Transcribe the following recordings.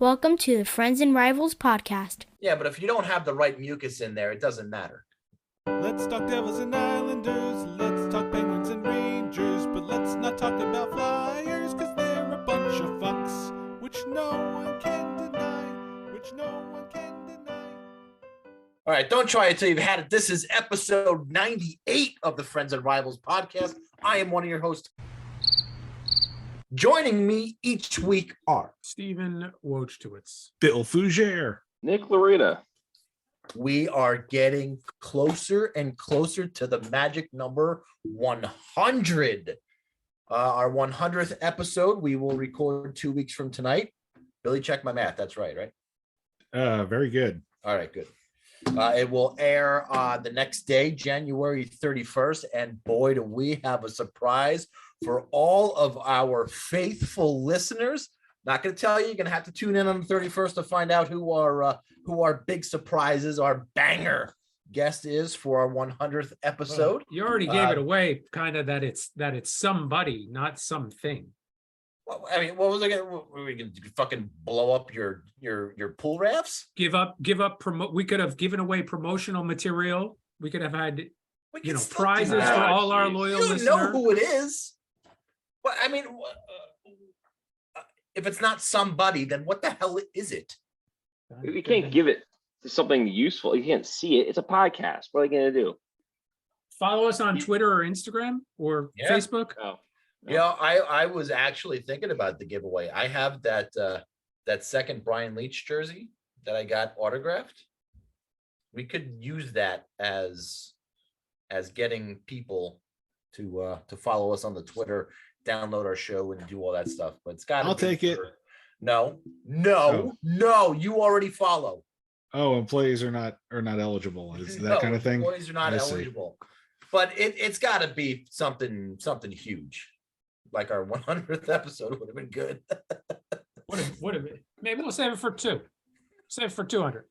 Welcome to the Friends and Rivals podcast. Yeah, but if you don't have the right mucus in there, it doesn't matter. Let's talk Devils and Islanders, let's talk Penguins and Rangers, but let's not talk about Flyers, cause they're a bunch of fucks, which no one can deny. All right, don't try it till you've had it. This is episode 98 of the Friends and Rivals podcast. I am one of your hosts. Joining me each week are Stephen Wojtowicz, Bill Fougere, Nick Loretta. We are getting closer and closer to the magic number 100. Our 100th episode, we will record 2 weeks from tonight. Billy, check my math. That's right? very good. All right, good. It will air the next day, January 31st. And boy, do we have a surprise for all of our faithful listeners. Not going to tell you. You're going to have to tune in on the 31st to find out who our big surprises, our banger guest is for our 100th episode. you already gave it away, kind of that it's somebody, not something. Well, I mean, what was I going to? Were we going to fucking blow up your pool rafts? Give up. We could have given away promotional material. We could have had, prizes for all our loyal listeners. You know who it is. But I mean, if it's not somebody, then what the hell is it? You can't give it to something useful. You can't see it. It's a podcast. What are you going to do? Follow us on Twitter or Instagram or Facebook. Oh. Yeah, I was actually thinking about the giveaway. I have that second Brian Leach jersey that I got autographed. We could use that as getting people to follow us on the Twitter, download our show, and do all that stuff. But it's got. I'll take it. No, you already follow. Oh, employees are not eligible. Is that kind of thing? Employees are not eligible. But it's got to be something huge. Like our 100th episode would have been good. Would have been. Maybe we'll save it for two. Save it for 200.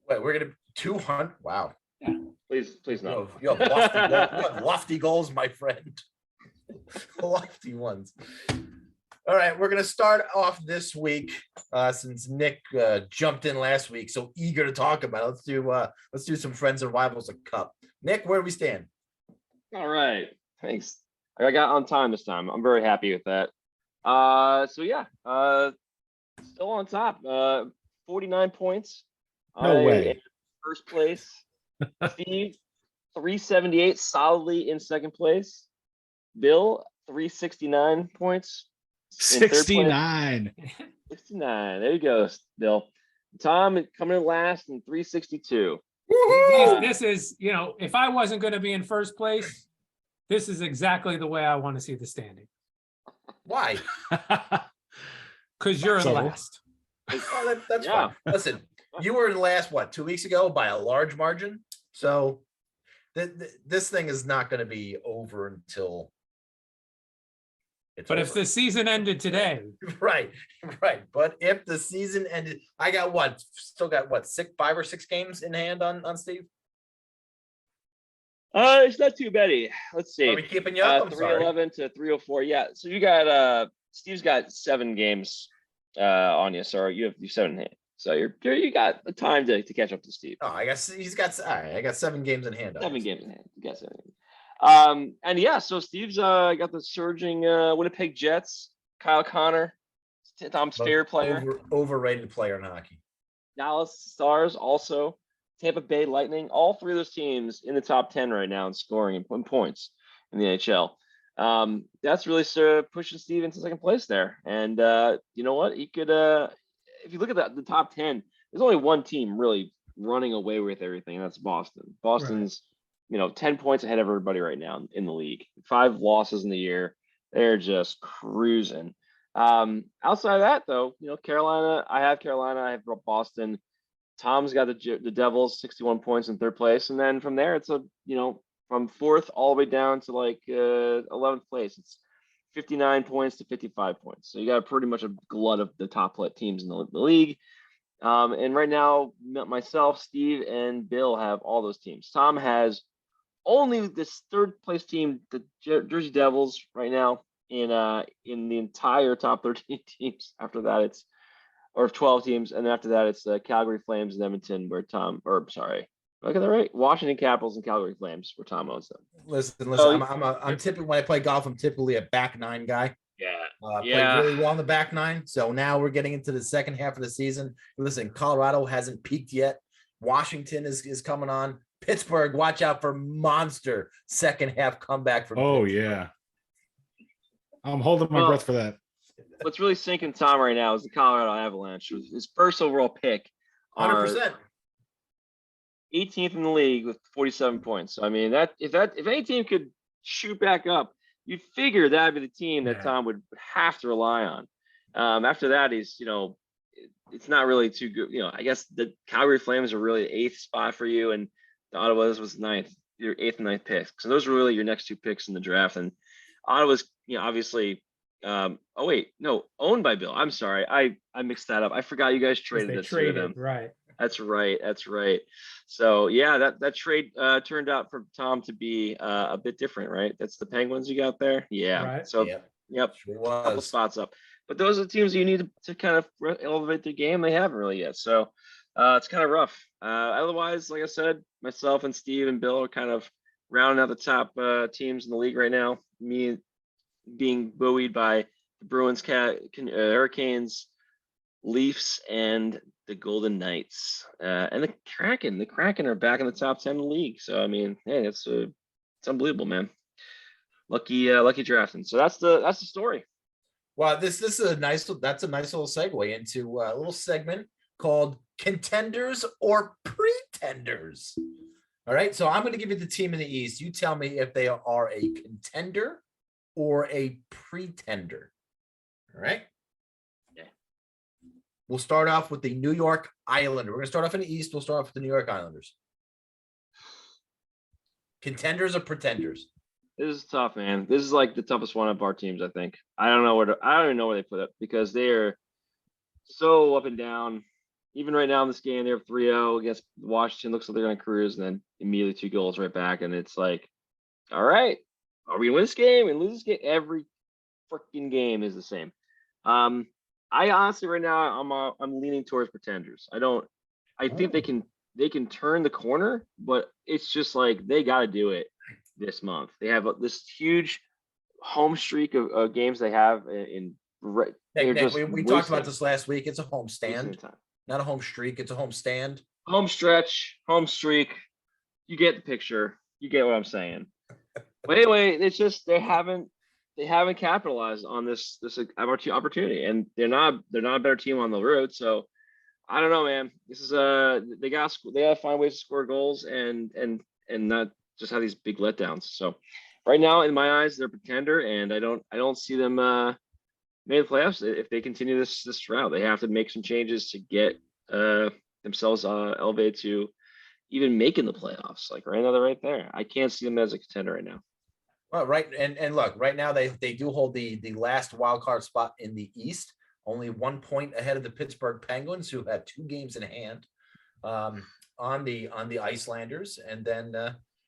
Wait, we're gonna 200. Wow. Yeah. Please no. You have lofty goals, my friend. Lofty ones. All right, we're gonna start off this week since Nick jumped in last week, so eager to talk about it. Let's do some Friends and Rivals a Cup. Nick, where do we stand? All right. Thanks. I got on time this time. I'm very happy with that. Still on top. 49 points. No way. First place. Steve, 378, solidly in second place. Bill, 369 points. 69. 69. There you go, Bill. Tom coming in last in 362. This is, if I wasn't going to be in first place, this is exactly the way I want to see the standing. Why? Because you're in last. Oh, that's fine. Listen, you were in last, 2 weeks ago by a large margin. So this thing is not going to be over until it's But over. if the season ended today. Right. But if the season ended, I got still got 5 or 6 games in hand on Steve? It's not too bad. Let's see. Are we keeping you up? 311 to 304. Yeah. So you got Steve's got 7 games on you. So you have 7 in hand. So you got the time to catch up to Steve. Oh, I guess he's got. All right, I got 7 games in hand. 7 games in hand. You got 7. And yeah, so Steve's got the surging Winnipeg Jets, Kyle Connor, Tom's favorite player, overrated player in hockey. Dallas Stars also. Tampa Bay Lightning, all 3 of those teams in the top 10 right now in scoring and points in the NHL. That's really pushing Steve into second place there. And you know what? He could, if you look at the top 10, there's only one team really running away with everything, and that's Boston. Boston's, 10 points ahead of everybody right now in the league. 5 losses in the year. They're just cruising. Outside of that, though, Carolina, I have Boston. Tom's got the Devils, 61 points in third place. And then from there, it's from fourth all the way down to 11th place. It's 59 points to 55 points. So you got pretty much a glut of the top teams in the league. And right now, myself, Steve, and Bill have all those teams. Tom has only this third place team, the Jersey Devils, right now in the entire top 13 teams. After that, it's or 12 teams, and then after that it's the Calgary Flames and Edmonton, where Tom, or sorry, look at that right, Washington Capitals and Calgary Flames, where Tom owns them. Listen. So, I'm typically when I play golf, I'm typically a back nine guy. Played really well in the back nine. So now we're getting into the second half of the season. Listen, Colorado hasn't peaked yet. Washington is coming on. Pittsburgh, watch out for monster second half comeback from. Oh Pittsburgh. yeah, I'm holding my breath for that. What's really sinking Tom right now is the Colorado Avalanche. His first overall pick are 100%. 18th in the league with 47 points. So, I mean, if any team could shoot back up, you'd figure that'd be the team that Tom would have to rely on. After that, he's, it's not really too good. I guess the Calgary Flames are really the 8th spot for you, and the Ottawa's was 9th, your 8th and 9th picks. So those are really your next 2 picks in the draft. And Ottawa's, obviously, owned by Bill. I'm sorry, I mixed that up. I forgot you guys traded the 2 of them. Right. That's right. So yeah, that trade turned out for Tom to be a bit different, right? That's the Penguins you got there. Yeah. Right. So Yep. a couple spots up. But those are the teams you need to kind of elevate their game. They haven't really yet. So it's kind of rough. Otherwise, like I said, myself and Steve and Bill are kind of rounding out the top teams in the league right now. Me being buoyed by the Bruins, Hurricanes, Leafs, and the Golden Knights, and the Kraken. The Kraken are back in the top 10 in the league. So I mean, hey, it's unbelievable, man. Lucky drafting. So that's the story. Well, this is a nice little segue into a little segment called Contenders or Pretenders. All right, so I'm going to give you the team in the East. You tell me if they are a contender or a pretender. All right. Yeah. We'll start off with the New York Islanders. We're going to start off in the East. We'll start off with the New York Islanders. Contenders or pretenders? This is tough, man. This is like the toughest one of our teams, I think. I don't even know where they put it, because they are so up and down. Even right now in this game, they're 3-0 against Washington. Looks like they're going to cruise, and then immediately 2 goals right back. And it's like, all right, are we going to win this game and lose this game? Every freaking game is the same. I honestly right now I'm leaning towards pretenders. I think they can turn the corner, but it's just like they got to do it this month. They have this huge home streak of games they have in. We talked about this last week. It's a home stand, not a home streak. It's a home stand. Home stretch, home streak. You get the picture. You get what I'm saying. But anyway, it's just they haven't capitalized on this opportunity, and they're not a better team on the road. So I don't know, man. This is they gotta find ways to score goals and not just have these big letdowns. So right now, in my eyes, they're a pretender, and I don't see them make the playoffs if they continue this route. They have to make some changes to get themselves elevated to even making the playoffs. Like right now, they're right there. I can't see them as a contender right now. Well, right, and look, right now they do hold the last wild card spot in the East, only 1 point ahead of the Pittsburgh Penguins, who had 2 games in hand on the Icelanders, and then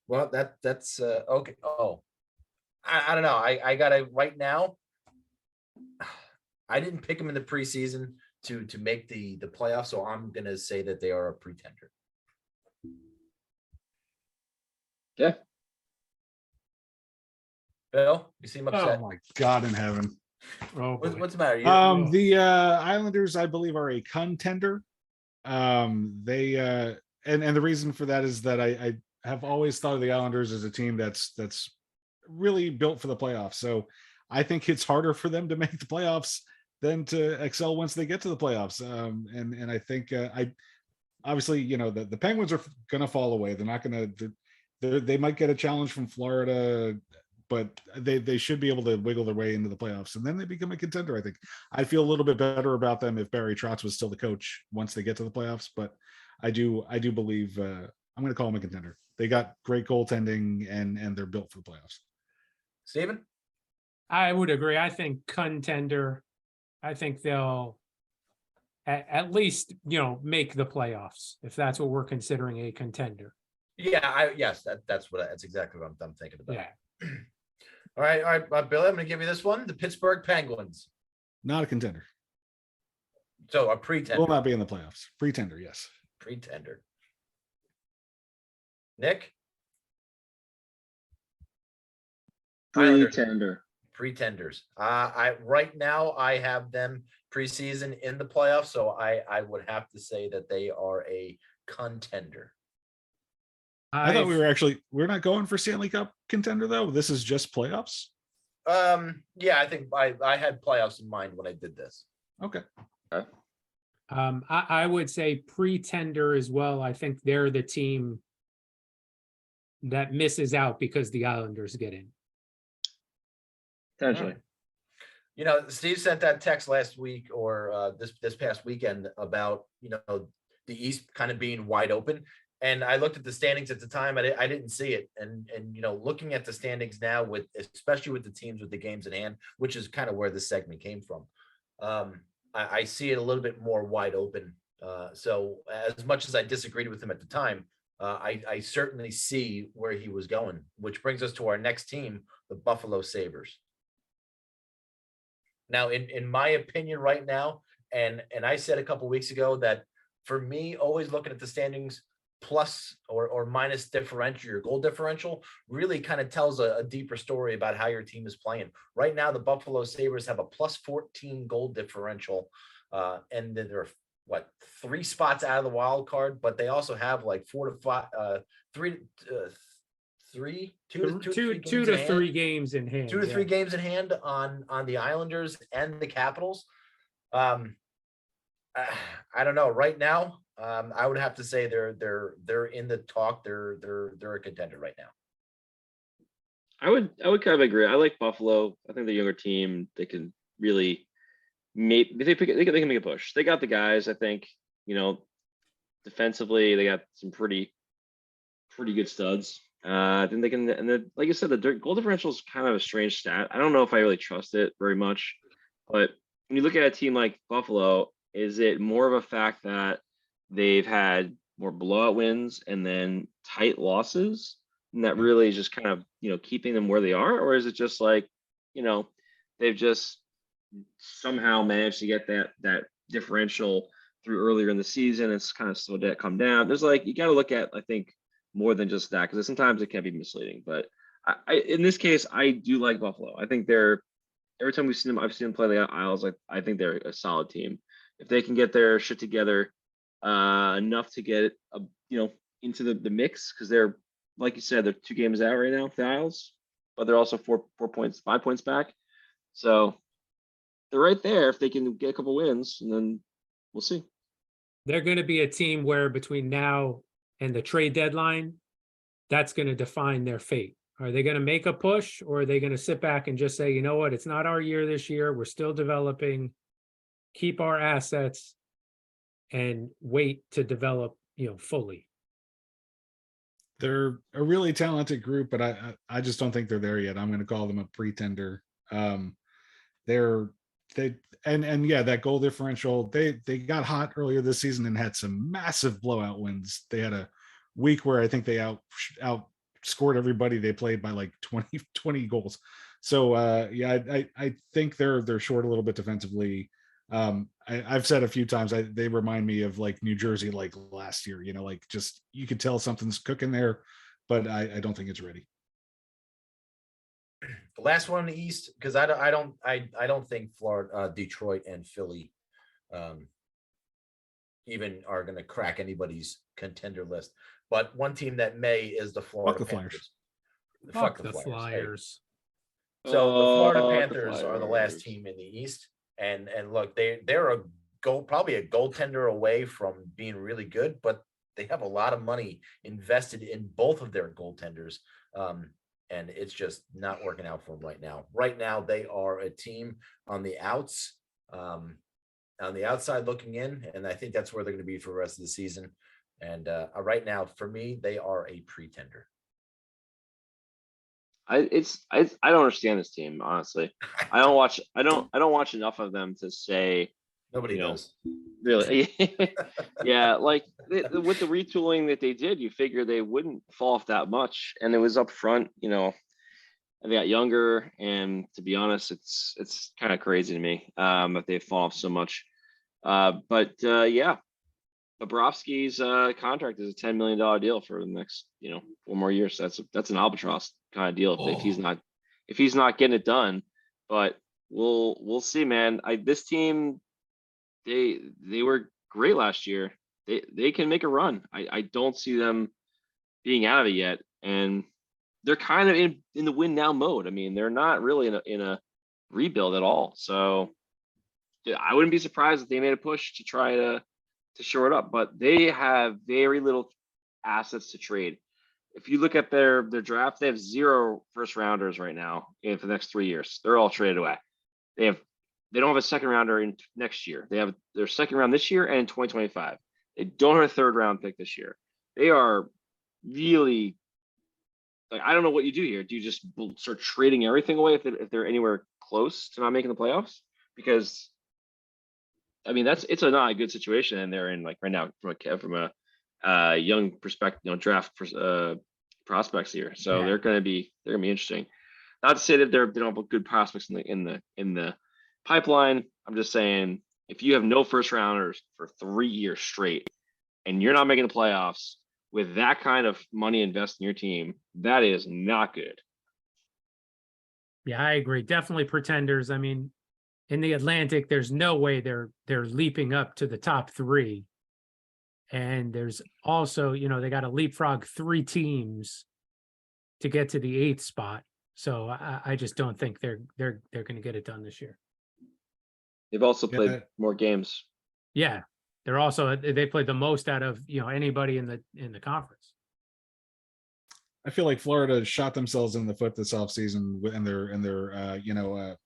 well, that's okay. Oh, I don't know. I gotta right now. I didn't pick them in the preseason to make the playoffs, so I'm gonna say that they are a pretender. Yeah. Bill, you seem upset. Oh my God in heaven. Oh, What's the matter? The Islanders, I believe, are a contender. They and the reason for that is that I have always thought of the Islanders as a team that's really built for the playoffs. So I think it's harder for them to make the playoffs than to excel once they get to the playoffs. And I think obviously, the Penguins are going to fall away. They're not going to. They might get a challenge from Florida, but they should be able to wiggle their way into the playoffs, and then they become a contender. I think I'd feel a little bit better about them if Barry Trotz was still the coach once they get to the playoffs. But I do believe I'm going to call them a contender. They got great goaltending, and they're built for the playoffs. Steven? I would agree. I think contender. I think they'll at least make the playoffs, if that's what we're considering a contender. Yeah, that's exactly what I'm thinking about. Yeah. All right, Billy, I'm going to give you this one. The Pittsburgh Penguins. Not a contender. So a Will pretender. not be in the playoffs. Pretender, yes. Pretender. Nick? Islanders. Pretender. Pretenders. I right now I have them preseason in the playoffs, so I would have to say that they are a contender. I thought I've- we're not going for Stanley Cup contender though. This is just playoffs. Yeah, I think I had playoffs in mind when I did this. Okay. I would say pretender as well. I think they're the team that misses out because the Islanders get in. Potentially. You know, Steve sent that text last week or this past weekend about, you know, the East kind of being wide open. And I looked at the standings at the time. I didn't see it. And you know, looking at the standings now with especially with the teams with the games in hand, which is kind of where this segment came from. I see it a little bit more wide open. So as much as I disagreed with him at the time, I certainly see where he was going, which brings us to our next team, the Buffalo Sabres. Now, in my opinion right now, and I said a couple weeks ago that for me, always looking at the standings plus or minus differential, your goal differential really kind of tells a deeper story about how your team is playing. Right now, the Buffalo Sabres have a plus 14 goal differential, and they're what 3 spots out of the wild card, but they also have like 4 to 5, 3, 2 to 3 games in hand. 2 to 3 games in hand. 2 to 3 yeah. games in hand on the Islanders and the Capitals. I don't know. Right now, I would have to say they're in the talk. They're a contender right now. I would kind of agree. I like Buffalo. I think the younger team, they can really they can make a push. They got the guys. I think, you know, defensively they got some pretty good studs. I think they can, and then like I said, the goal differential is kind of a strange stat. I don't know if I really trust it very much, but when you look at a team like Buffalo, is it more of a fact that they've had more blowout wins and then tight losses, and that really is just kind of, you know, keeping them where they are, or is it just like, you know, they've just somehow managed to get that differential through earlier in the season? It's kind of slowed that come down. There's like, you got to look at, I think, more than just that, because sometimes it can be misleading. But I in this case, I do like Buffalo. I think they're, every time I've seen them play the Isles, like I think they're a solid team. If they can get their shit together enough to get you know, into the mix, because they're, like you said, they're 2 games out right now, the Isles, but they're also 5 points back. So they're right there if they can get a couple wins, and then we'll see. They're going to be a team where between now and the trade deadline, that's going to define their fate. Are they going to make a push, or are they going to sit back and just say, you know what, it's not our year this year. We're still developing, keep our assets, and wait to develop, you know, fully. They're a really talented group, but I just don't think they're there yet. I'm going to call them a pretender. And yeah, that goal differential, they got hot earlier this season and had some massive blowout wins. They had a week where I think they outscored everybody they played by like 20 goals. So yeah, I think they're short a little bit defensively. I've said a few times, they remind me of like New Jersey, like last year, you know, like just, you could tell something's cooking there, but I don't think it's ready. The last one in the East, because I don't think Florida, Detroit, and Philly even are going to crack anybody's contender list. But one team that may is the Florida Panthers. Fuck the Flyers. Hey. So the Florida The Panthers are the last team in the East, and look, they're probably a goaltender away from being really good, but they have a lot of money invested in both of their goaltenders. And it's just not working out for them right now. Right now, they are a team on the outs, on the outside looking in, and I think that's where they're going to be for the rest of the season. And right now, for me, they are a pretender. I don't understand this team, honestly. I don't watch enough of them to say. Nobody knows. does. Really? Yeah, like with the retooling that they did, you figure they wouldn't fall off that much, and it was up front. You know, they got younger, and to be honest, it's kind of crazy to me that they've fallen off so much. Yeah, Bobrovsky's contract is a $10 million deal for the next 4 more years. That's an albatross kind of deal if he's not getting it done. But we'll see, man. This team, they were great last year. They can make a run. I don't see them being out of it yet, and they're kind of in the win now mode. I mean, they're not really in a rebuild at all. So yeah, I wouldn't be surprised if they made a push to try to shore it up, but they have very little assets to trade. If you look at their draft, they have 0 first rounders right now for the next 3 years. They're all traded away. They don't have a second rounder in next year. They have their second round this year and in 2025. They don't have a third round pick this year. They are really like, I don't know what you do here. Do you just start trading everything away if they're anywhere close to not making the playoffs? Because I mean, it's a not a good situation, and they're in like right now from a young perspective, draft prospects here. So they're gonna be interesting. Not to say that they don't have good prospects in the pipeline. I'm just saying if you have no first rounders for 3 years straight, and you're not making the playoffs with that kind of money invested in your team, that is not good. Yeah, I agree. Definitely pretenders. I mean, in the Atlantic, there's no way they're leaping up to the top 3. And there's also, they got to leapfrog 3 teams to get to the 8th spot. So I just don't think they're going to get it done this year. They've also played more games. Yeah, they played the most out of anybody in the conference. I feel like Florida shot themselves in the foot this offseason and their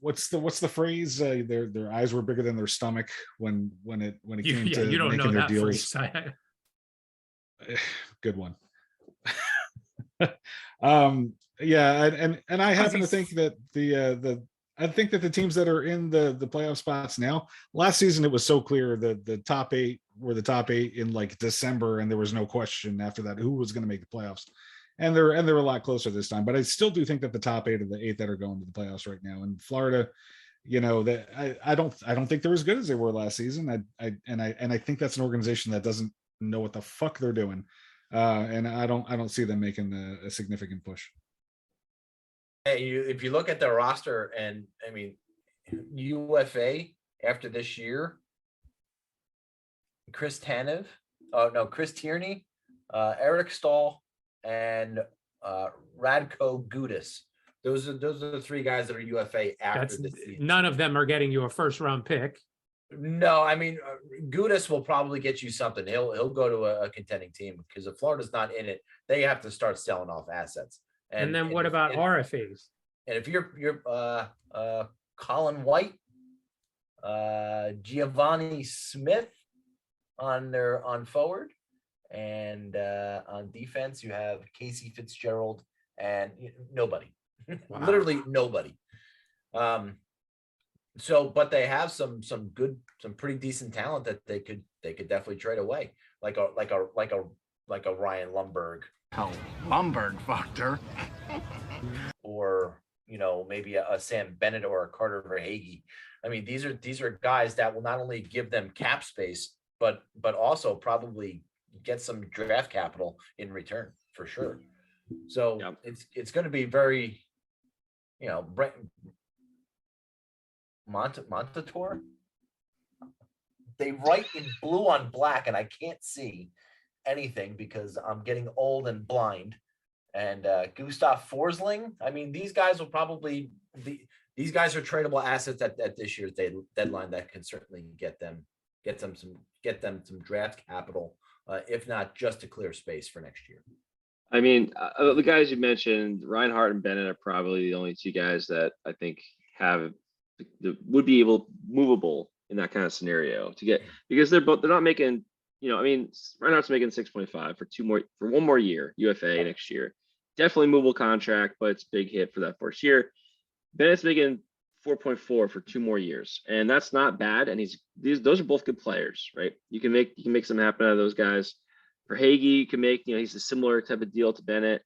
what's the phrase? Their eyes were bigger than their stomach when it came to making their deals. Good one. And I happen to think that the teams that are in the playoff spots now, last season it was so clear that the top 8 were the top 8 in like December, and there was no question after that who was going to make the playoffs. And they're a lot closer this time, but I still do think that the top 8 of the 8 that are going to the playoffs right now, and Florida, that I don't think they're as good as they were last season. I think that's an organization that doesn't know what the fuck they're doing, and I don't see them making a significant push. If you look at their roster, and I mean, UFA after this year, Chris Tierney, Eric Stahl, and Radko Gudas. Those are the 3 guys that are UFA after this season. None of them are getting you a first round pick. No, I mean, Gudas will probably get you something. He'll go to a contending team, because if Florida's not in it, they have to start selling off assets. And then what about RFAs? And if you're Colin White, Giovanni Smith on forward, and on defense you have Casey Fitzgerald and nobody. Wow. Literally nobody. But they have some pretty decent talent that they could definitely trade away, like a Ryan Lumberg. Oh, Lumberg fucked her. Or maybe a Sam Bennett or a Carter Verhaeghe. I mean, these are guys that will not only give them cap space, but also probably get some draft capital in return for sure. So it's going to be very, Montator. They write in blue on black, and I can't see anything because I'm getting old and blind. And Gustav Forsling. I mean, these guys will probably these guys are tradable assets at this year's deadline that can certainly get them some draft capital, if not just to clear space for next year. I mean, the guys you mentioned, Reinhardt and Bennett, are probably the only 2 guys that I think would be movable in that kind of scenario to get, because they're not making. I mean, Reinhardt's making 6.5 for 1 more year, UFA next year. Definitely movable contract, but it's a big hit for that first year. Bennett's making 4.4 for 2 more years, and that's not bad. And those are both good players, right? You can make something happen out of those guys. For Hagee, you can make, he's a similar type of deal to Bennett,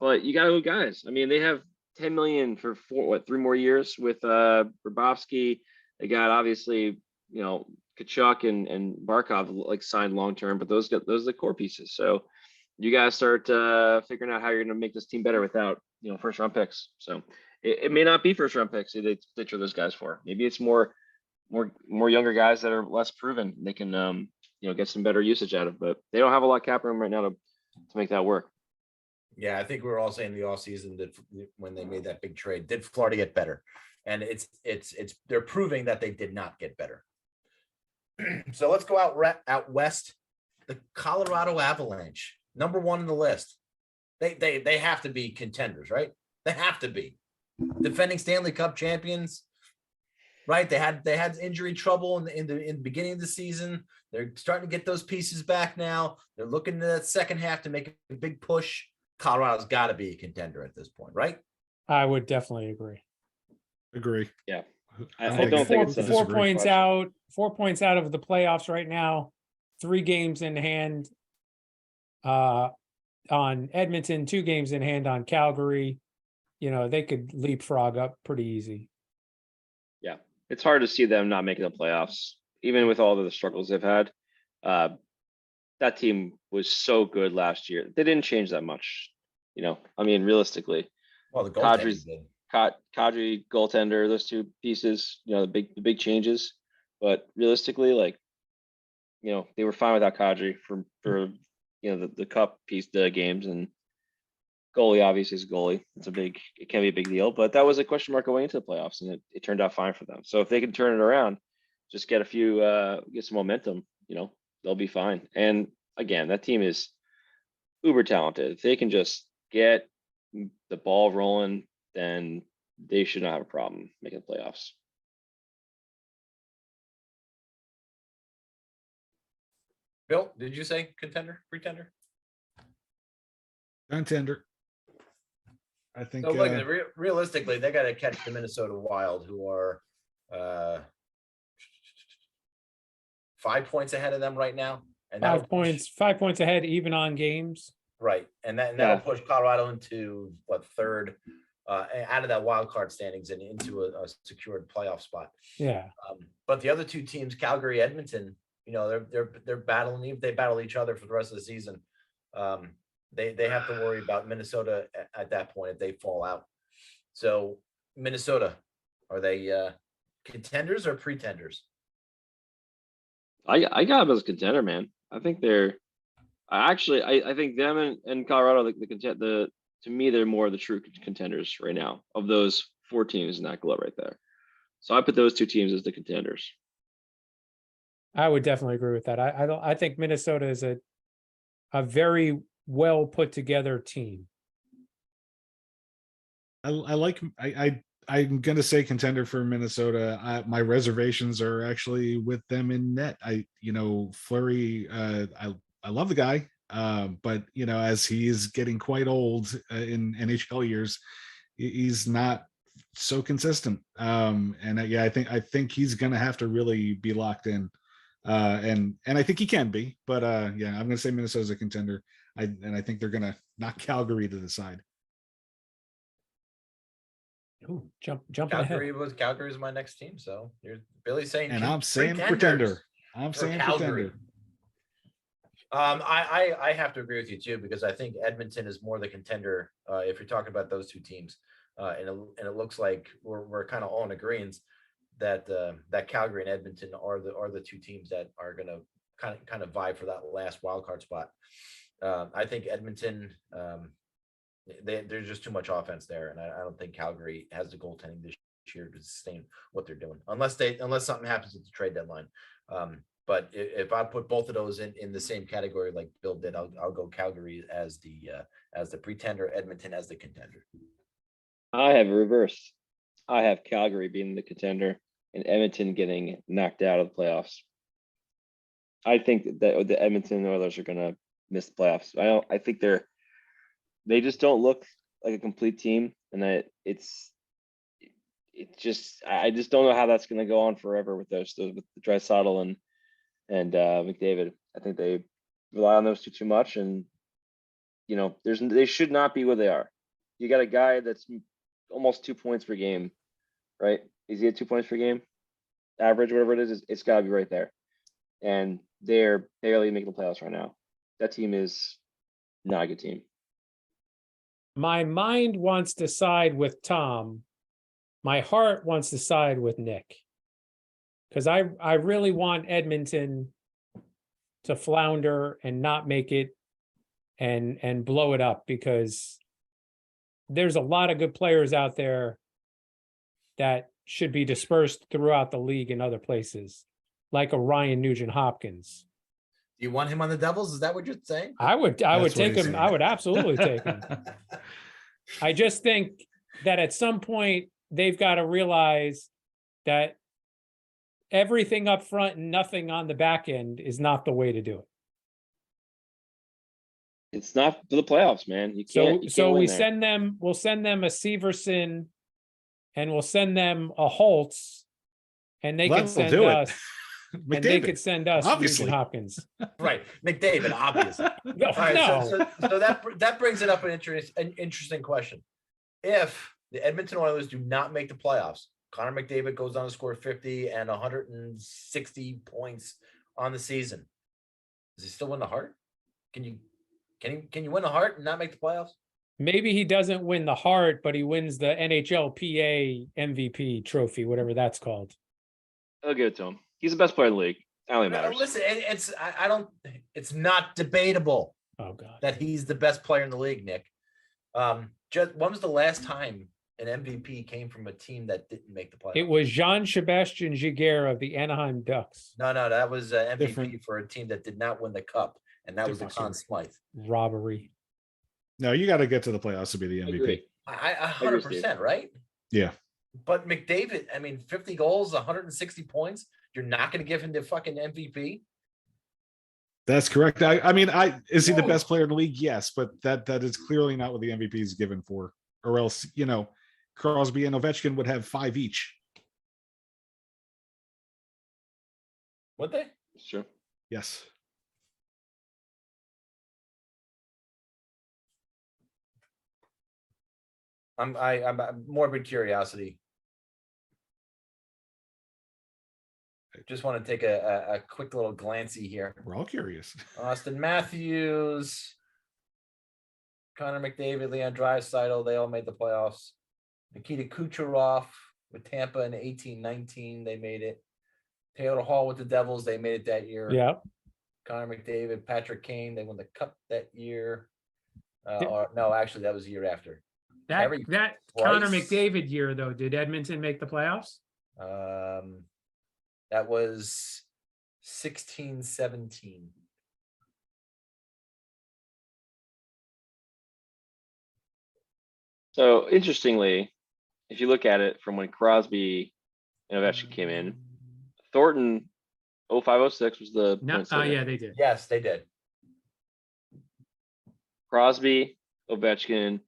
but you got good guys. I mean, they have $10 million for 3 more years with Grabowski. They got obviously Kachuk and Barkov like signed long term, but those are the core pieces. So you guys start figuring out how you're going to make this team better without first round picks. So it may not be first round picks they trade those guys for. Maybe it's more younger guys that are less proven. They can get some better usage out of, but they don't have a lot of cap room right now to make that work. Yeah, I think we were all saying the offseason that when they made that big trade, did Florida get better? And it's they're proving that they did not get better. So let's go out west. The Colorado Avalanche, number one on the list. They have to be contenders, right? They have to be defending Stanley Cup champions, right? They had injury trouble in the beginning of the season. They're starting to get those pieces back now. They're looking to that second half to make a big push. Colorado's got to be a contender at this point, right? I would definitely agree. Agree. Yeah. I don't think it's 4 points question. out. 4 points out of the playoffs right now. 3 games in hand on Edmonton. 2 games in hand on Calgary. They could leapfrog up pretty easy. Yeah, it's hard to see them not making the playoffs, even with all of the struggles they've had. That team was so good last year. They didn't change that much. Realistically, Well, the goaltending did. Kadri, goaltender, those 2 pieces, the big changes. But realistically, they were fine without Kadri for the cup piece, the games, and goalie obviously is a goalie. It can be a big deal, but that was a question mark going into the playoffs, and it turned out fine for them. So if they can turn it around, just get some momentum, they'll be fine. And again, that team is uber talented. If they can just get the ball rolling, then they should not have a problem making the playoffs. Bill, did you say contender, pretender? Contender. I think. So look, realistically, they got to catch the Minnesota Wild, who are 5 points ahead of them right now, and 5 points. 5 points ahead, even on games. Right, and that'll push Colorado into third out of that wild card standings and into a secured playoff spot. Yeah. But the other 2 teams, Calgary, Edmonton, they're battling. They battle each other for the rest of the season. They have to worry about Minnesota at that point if they fall out. So Minnesota, are they contenders or pretenders? I got them as a contender, man. I think they're. I think them and Colorado, to me, they're more the true contenders right now of those 4 teams in that glove right there. So I put those 2 teams as the contenders. I would definitely agree with that. I think Minnesota is a very well put together team. I'm gonna say contender for Minnesota. My reservations are actually with them in net. Fleury. I love the guy, but as he is getting quite old in NHL years, he's not so consistent. I think he's gonna have to really be locked in. And I think he can be, but I'm gonna say Minnesota's a contender. I think they're gonna knock Calgary to the side. Ooh, jumping ahead. Calgary is my next team. So you're Billy saying, and I'm saying pretender. I'm saying Calgary. Pretender. I have to agree with you too, because I think Edmonton is more the contender if you're talking about those 2 teams, and it looks like we're kind of all in agreement that that Calgary and Edmonton are the 2 teams that are going to kind of vie for that last wild card spot. I think Edmonton, there's just too much offense there, and I don't think Calgary has the goaltending this year to sustain what they're doing, unless something happens at the trade deadline. But if I put both of those in the same category like Bill did, I'll go Calgary as the pretender, Edmonton as the contender. I have reversed. I have Calgary being the contender and Edmonton getting knocked out of the playoffs. I think that the Edmonton Oilers are going to miss the playoffs. I think they just don't look like a complete team, and I just don't know how that's going to go on forever with those with Draisaitl and McDavid. I think they rely on those 2 too much, and they should not be where they are. You got a guy that's almost 2 points per game, right? Is he at 2 points per game? average, whatever it is, it's got to be right there. And they're barely making the playoffs right now. That team is not a good team. My mind wants to side with Tom. My heart wants to side with Nick. Because I really want Edmonton to flounder and not make it and blow it up, because there's a lot of good players out there that should be dispersed throughout the league in other places, like a Ryan Nugent-Hopkins. Do you want him on the Devils? Is that what you're saying? I would That's what take he's him. saying. I would absolutely take him. I just think that at some point they've got to realize that everything up front and nothing on the back end is not the way to do it. It's not for the playoffs, man. You can't. So win we there. send them. We'll send them a Severson, and we'll send them a Holtz, and they Well, could that'll send do it. us. And they McDavid. could send us Obviously. Nugent Hopkins. Right, McDavid, obviously. No, All right, no. so that brings it up an interesting question. If the Edmonton Oilers do not make the playoffs, Connor McDavid goes on to score 50 and 160 points on the season. Does he still win the Hart? Can you win the Hart and not make the playoffs? Maybe he doesn't win the Hart, but he wins the NHLPA MVP trophy, whatever that's called. I'll give it to him. He's the best player in the league. That only matters. Listen, it's not debatable Oh God. that he's the best player in the league, Nick. Just when was the last time an MVP came from a team that didn't make the playoffs? It was Jean-Sebastian Giguère of the Anaheim Ducks. No, that was MVP Different. for a team that did not win the cup, and that was the Different Conn Smythe. Robbery. No, you got to get to the playoffs to be the I MVP. agree. I agree, 100%, right? Yeah. But McDavid, 50 goals, 160 points. You're not going to give him the fucking MVP? That's correct. Is he the No. best player in the league? Yes, but that is clearly not what the MVP is given for. Or else, Crosby and Ovechkin would have 5 each. Would they? Sure. Yes. I'm morbid curiosity. Just want to take a quick little glancey here. We're all curious. Austin Matthews, Connor McDavid, Leon Draisaitl, they all made the playoffs. Nikita Kucherov with Tampa in 18-19, they made it. Taylor Hall with the Devils, they made it that year. Yeah. Connor McDavid, Patrick Kane, they won the cup that year. Yeah. Or no, actually, that was the year after. That Harry Connor Price. McDavid year, though, did Edmonton make the playoffs? That was 16-17. So interestingly, if you look at it from when Crosby and Ovechkin came in, Thornton 05-06 was the No. points Oh, leader. yeah, they did. Yes, they did. Crosby, Ovechkin,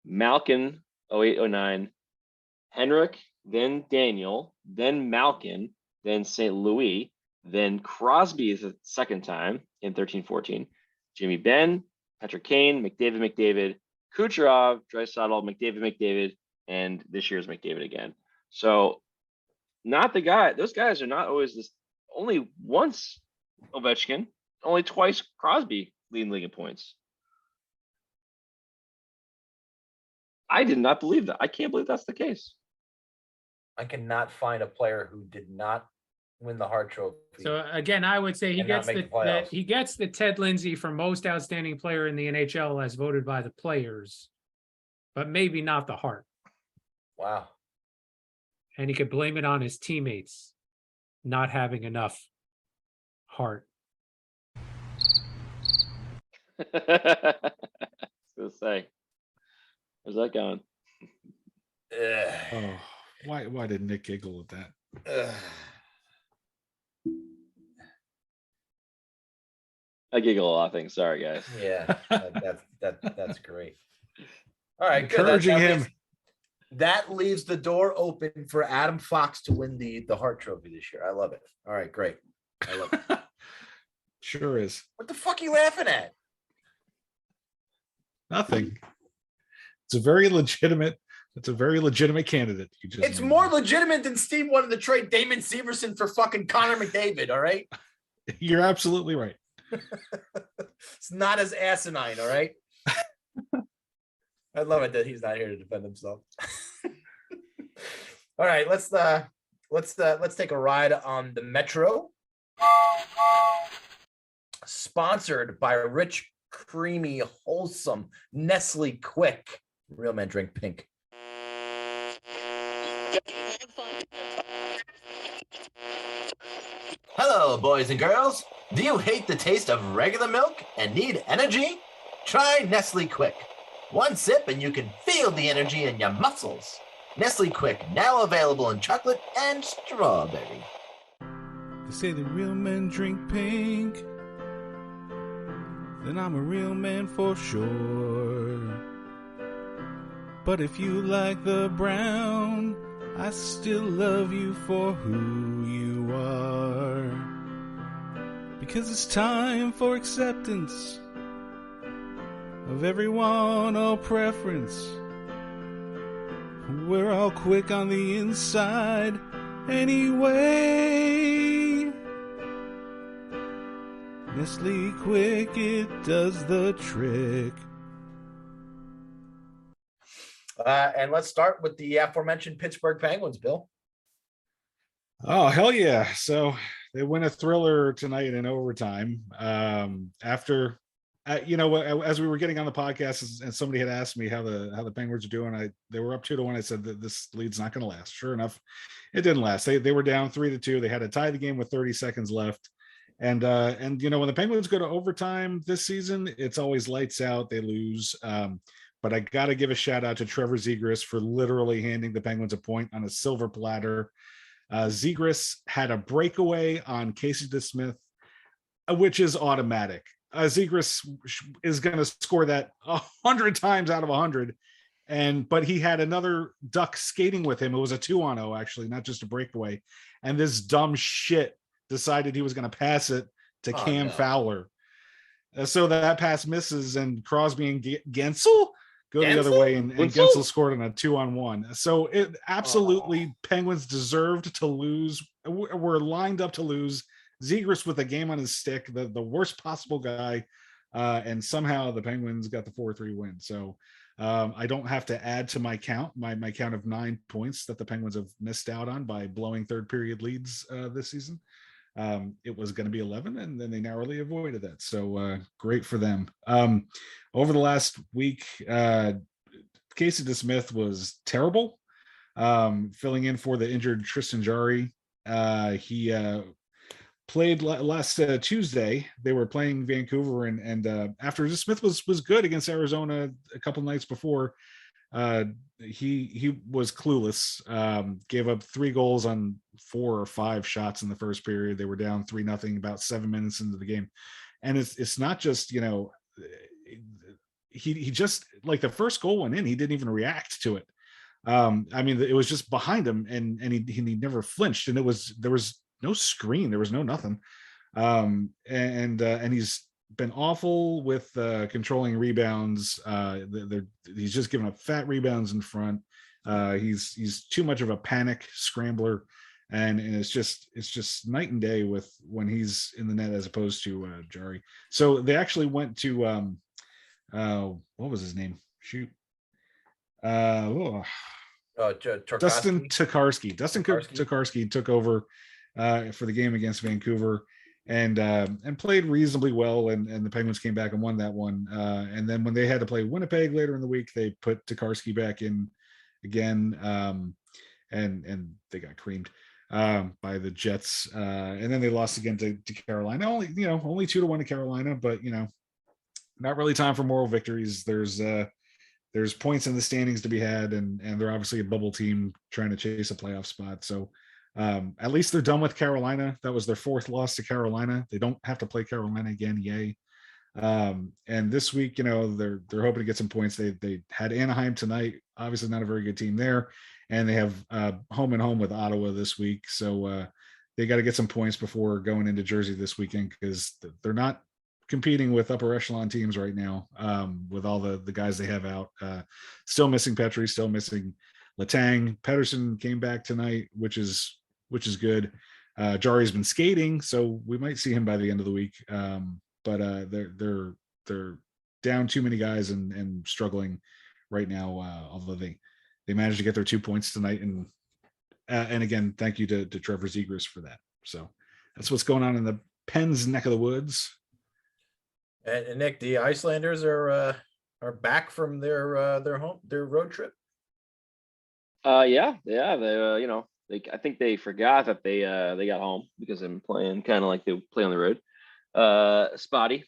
Malkin 08-09, Henrik, then Daniel, then Malkin, then St. Louis, then Crosby is the second time in 13-14. Jimmy Benn, Patrick Kane, McDavid, Kucherov, Draisaitl, McDavid, and this year's McDavid again. So not the guy. Those guys are not always this. Only once Ovechkin, only twice Crosby leading league in points. I did not believe that. I can't believe that's the case. I cannot find a player who did not win the Hart Trophy. So again, I would say he And not gets make the playoffs. he gets the Ted Lindsay for most outstanding player in the NHL as voted by the players, but maybe not the Hart. Wow. And he could blame it on his teammates not having enough heart. I was gonna say, where's that going? Ugh. Oh, why did Nick giggle at that? Ugh. I giggle a lot of things. Sorry, guys. Yeah, that's great. All right, good. Encouraging him. That leaves the door open for Adam Fox to win the Hart Trophy this year. I love it. All right, great. I love it. Sure is. What the fuck are you laughing at? Nothing. It's a very legitimate That's a very legitimate candidate. It's more legitimate than Steve wanted to trade Damon Severson for fucking Connor McDavid. All right. You're absolutely right. It's not as asinine. All right. I love it that he's not here to defend himself. All right, let's take a ride on the Metro. Sponsored by Rich, Creamy, Wholesome, Nestle Quick. Real men drink pink. Hello, boys and girls. Do you hate the taste of regular milk and need energy? Try Nestle Quick. One sip and you can feel the energy in your muscles. Nestle Quick, now available in chocolate and strawberry. They say the real men drink pink. Then I'm a real man for sure. But if you like the brown, I still love you for who you are. Because it's time for acceptance of everyone, all preference. We're all quick on the inside anyway. Nestle Quick, it does the trick. And let's start with the aforementioned Pittsburgh Penguins, Bill. Oh, hell yeah. So they win a thriller tonight in overtime. After, as we were getting on the podcast and somebody had asked me how the Penguins are doing, they were up 2-1. I said that this lead's not going to last. Sure enough, it didn't last. They were down 3-2. They had to tie the game with 30 seconds left. And when the Penguins go to overtime this season, it's always lights out. They lose. But I got to give a shout out to Trevor Zegras for literally handing the Penguins a point on a silver platter. Zegras had a breakaway on Casey DeSmith, which is automatic. Zegras is going to score that 100 times out of 100. But he had another Duck skating with him. It was a 2-on-0, actually, not just a breakaway. And this dumb shit decided he was going to pass it to Cam Fowler. So that pass misses, and Crosby and Gensel go the other way, and Gensel scored on a 2-on-1. So it absolutely Penguins deserved to lose. Were lined up to lose. Zegras with a game on his stick, the worst possible guy, and somehow the Penguins got the 4-3 win. So I don't have to add to my count, my count of 9 points that the Penguins have missed out on by blowing third period leads this season. It was going to be 11, and then they narrowly avoided that. So great for them. Over the last week, Casey DeSmith was terrible, filling in for the injured Tristan Jarry. He played last Tuesday. They were playing Vancouver, and after DeSmith was good against Arizona a couple nights before, he was clueless. Gave up 3 goals on 4 or 5 shots in the first period. They were down 3-0 about 7 minutes into the game. And it's not just, he just, like, the first goal went in, he didn't even react to it. It was just behind him, and he never flinched, and there was no screen, there was no nothing. And he's been awful with controlling rebounds. He's just giving up fat rebounds in front. He's too much of a panic scrambler, and it's just night and day with when he's in the net as opposed to Jarry. So they actually went to what was his name? Shoot. Dustin Tokarski. Dustin Tokarski took over for the game against Vancouver, and played reasonably well, and the Penguins came back and won that one. And then when they had to play Winnipeg later in the week, they put Tokarski back in again, and they got creamed by the Jets. And then they lost again to Carolina. Only 2-1 to Carolina, but not really time for moral victories. There's points in the standings to be had, and they're obviously a bubble team trying to chase a playoff spot. So at least they're done with Carolina. That was their 4th loss to Carolina. They don't have to play Carolina again. Yay. And this week, they're hoping to get some points. They had Anaheim tonight, obviously not a very good team there. And they have home and home with Ottawa this week. So they got to get some points before going into Jersey this weekend, because they're not competing with upper echelon teams right now, with all the guys they have out. Still missing Petrie, still missing Letang. Pedersen came back tonight, which is good. Jari's been skating, so we might see him by the end of the week. But they're down too many guys and struggling right now. Although they managed to get their 2 points tonight, and again, thank you to Trevor Zegras for that. So that's what's going on in the Pens neck of the woods. And Nick, the Icelanders are back from their road trip. Yeah. They I think they forgot that they got home because they've been playing kind of like they play on the road. Spotty.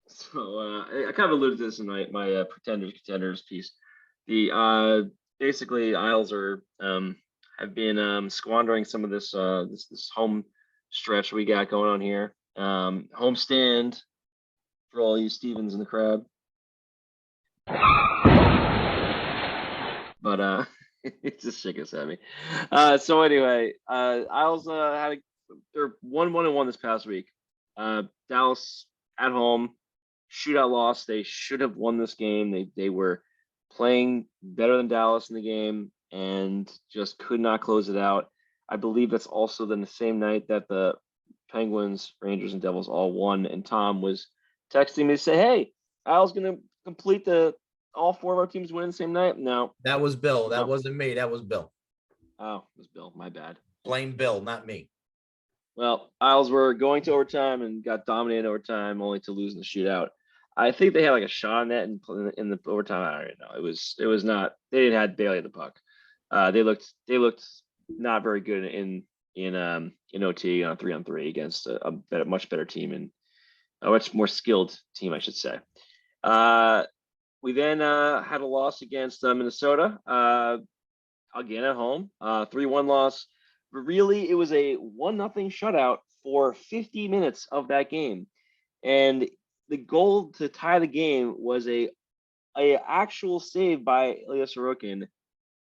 So I kind of alluded to this in my contenders piece. The basically Isles are have been squandering some of this this home stretch we got going on here. Homestand for all you Stevens in the crowd. But it's just shit gets at me. So anyway, Isles they're 1-1-1 this past week. Dallas at home, shootout loss. They should have won this game. They were playing better than Dallas in the game and just could not close it out. I believe that's also the same night that the Penguins, Rangers, and Devils all won. And Tom was texting me to say, "Hey, Isles gonna complete all 4 of our teams win the same night." No, That was Bill. That No. wasn't me. That was Bill. Oh, it was Bill. My bad. Blame Bill, not me. Well, Isles were going to overtime and got dominated in overtime, only to lose in the shootout. I think they had like a shot on net in the overtime. I don't know. It was not. They didn't have barely the puck. They looked not very good in OT on a 3-on-3 against a much better team and a much more skilled team, I should say. We then had a loss against Minnesota again at home, 3-1 loss. But really, it was a 1-0 shutout for 50 minutes of that game, and the goal to tie the game was a actual save by Ilya Sorokin.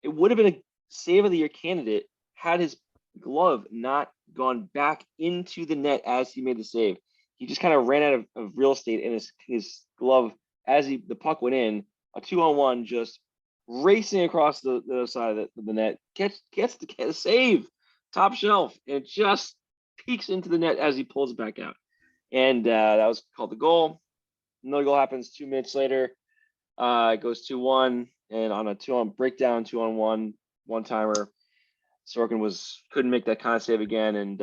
It would have been a save of the year candidate had his glove not gone back into the net as he made the save. He just kind of ran out of real estate in his glove as the puck went in. A 2-on-1 just racing across the other side of the net, gets the save, top shelf, and just peeks into the net as he pulls it back out. And that was called the goal. Another goal happens 2 minutes later. It goes 2-1, and on a 2-on breakdown, 2-on-1, one-timer, Sorokin couldn't make that kind of save again, and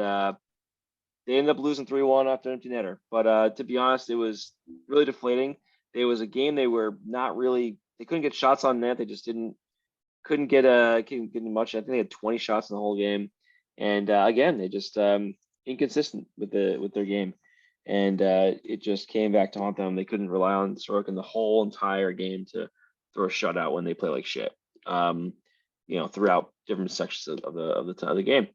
they ended up losing 3-1 after an empty netter. But to be honest, it was really deflating. It was a game they couldn't get shots on net. They just couldn't get much. I think they had 20 shots in the whole game, and again, they just inconsistent with their game. And it just came back to haunt them. They couldn't rely on Sorokin the whole entire game to throw a shutout when they play like shit. Throughout different sections of the game.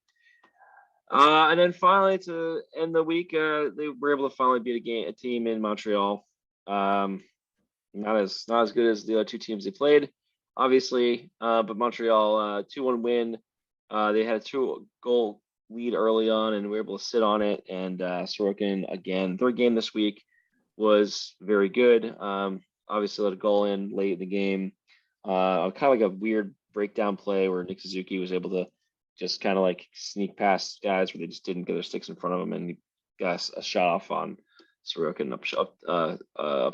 And then finally, to end the week, they were able to finally beat a team in Montreal. Not as good as the other 2 teams they played, obviously. But Montreal 2-1 win. They had a 2-goal lead early on and we were able to sit on it. And Sorokin, again, their game this week was very good. Obviously let a goal in late in the game. Kind of like a weird breakdown play where Nick Suzuki was able to just kind of like sneak past guys where they just didn't get their sticks in front of them, and he got a shot off on Sorokin up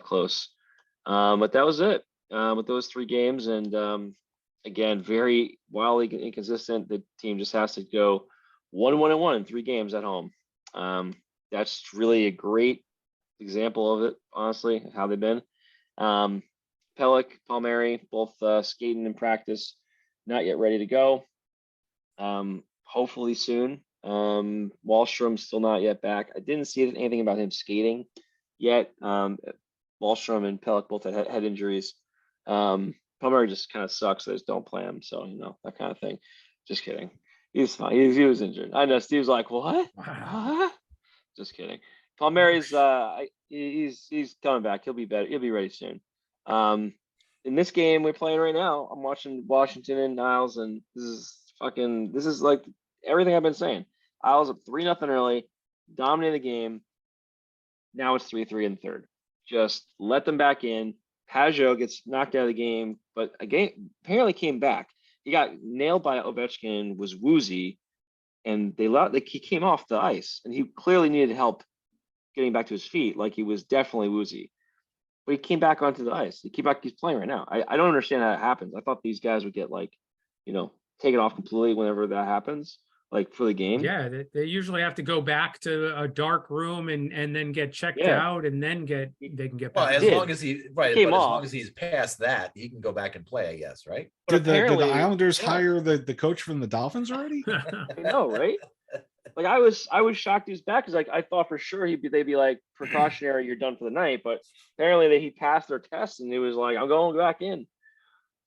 close. But that was it with those 3 games. And again, very wildly inconsistent. The team just has to go 1-1-1 in 3 games at home. That's really a great example of it, honestly, how they've been. Pelech, Palmieri, both skating in practice, not yet ready to go. Hopefully soon. Wahlstrom's still not yet back. I didn't see anything about him skating yet. Wahlstrom and Pelech both had head injuries. Palmieri just kind of sucks. So they just don't play him. So, that kind of thing. Just kidding. He's fine. He was injured. I know Steve's like, what? What? Just kidding. Palmieri's he's coming back. He'll be better. He'll be ready soon. In this game we're playing right now, I'm watching Washington and Isles, and this is like everything I've been saying. Isles up 3-0 early, dominated the game. Now it's 3-3 in the third. Just let them back in. Pajot gets knocked out of the game, but again, apparently came back. he got nailed by Ovechkin, was woozy, and he came off the ice, and he clearly needed help getting back to his feet. Like, he was definitely woozy, but he came back onto the ice. He's playing right now. I don't understand how it happens. I thought these guys would get, like, taken off completely whenever that happens, like, for the game. Yeah, they usually have to go back to a dark room and then get checked out, and then they can get Well, back. as long as he but as off. long as he's past that, he can go back and play, I guess, right? But Did the apparently- Islanders yeah. hire the coach from the Dolphins already? I know, right? Like, I was shocked he was back, because, like, I thought for sure they'd be like, precautionary, you're done for the night. But apparently he passed their test, and he was like, I'm going back in.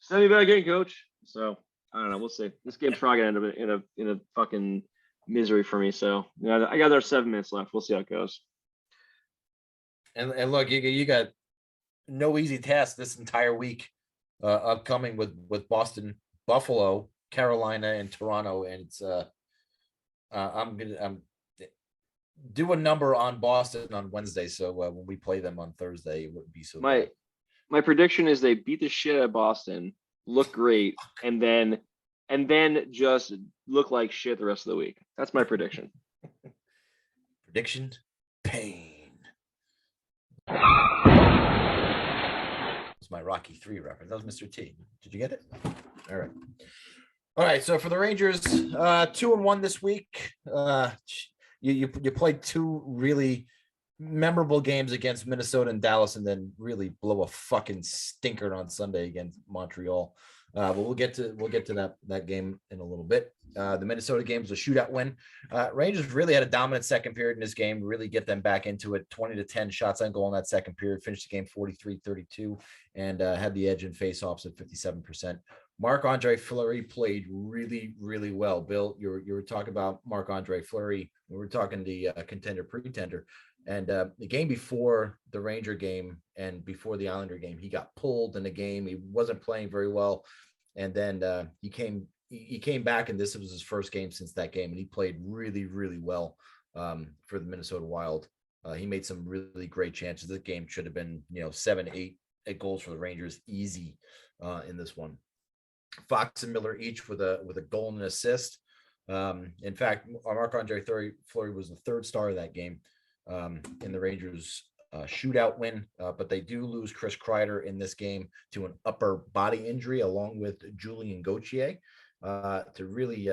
Send me back in, coach. So I don't know. We'll see. This game's probably gonna end up in a fucking misery for me. So I got there 7 minutes left. We'll see how it goes. And look, you got no easy task this entire week upcoming with Boston, Buffalo, Carolina, and Toronto. And it's I'm do a number on Boston on Wednesday. So when we play them on Thursday, it wouldn't be so bad. My prediction is they beat the shit out of Boston, look great, and then just look like shit the rest of the week. That's my prediction. Prediction, pain. That's my Rocky 3 reference. That was Mr. T. Did you get it? All right. So for the Rangers, 2-1 this week. You played 2 really memorable games against Minnesota and Dallas, and then really blow a fucking stinker on Sunday against Montreal. But we'll get to that game in a little bit. The Minnesota game was a shootout win. Rangers really had a dominant second period in this game, really get them back into it. 20-10 shots on goal in that second period, finished the game 43-32, and had the edge in faceoffs at 57%. Marc-Andre Fleury played really, really well. Bill, you were talking about Marc-Andre Fleury. We were talking the contender pretender. And the game before the Ranger game and before the Islander game, he got pulled in the game. He wasn't playing very well. And then he came back, and this was his first game since that game. And he played really, really well for the Minnesota Wild. He made some really great chances. This game should have been, 7-8 goals for the Rangers, easy in this one. Fox and Miller each with a goal and an assist. In fact, Marc-Andre Fleury was the third star of that game. In the Rangers shootout win, but they do lose Chris Kreider in this game to an upper body injury, along with Julien Gauthier, to really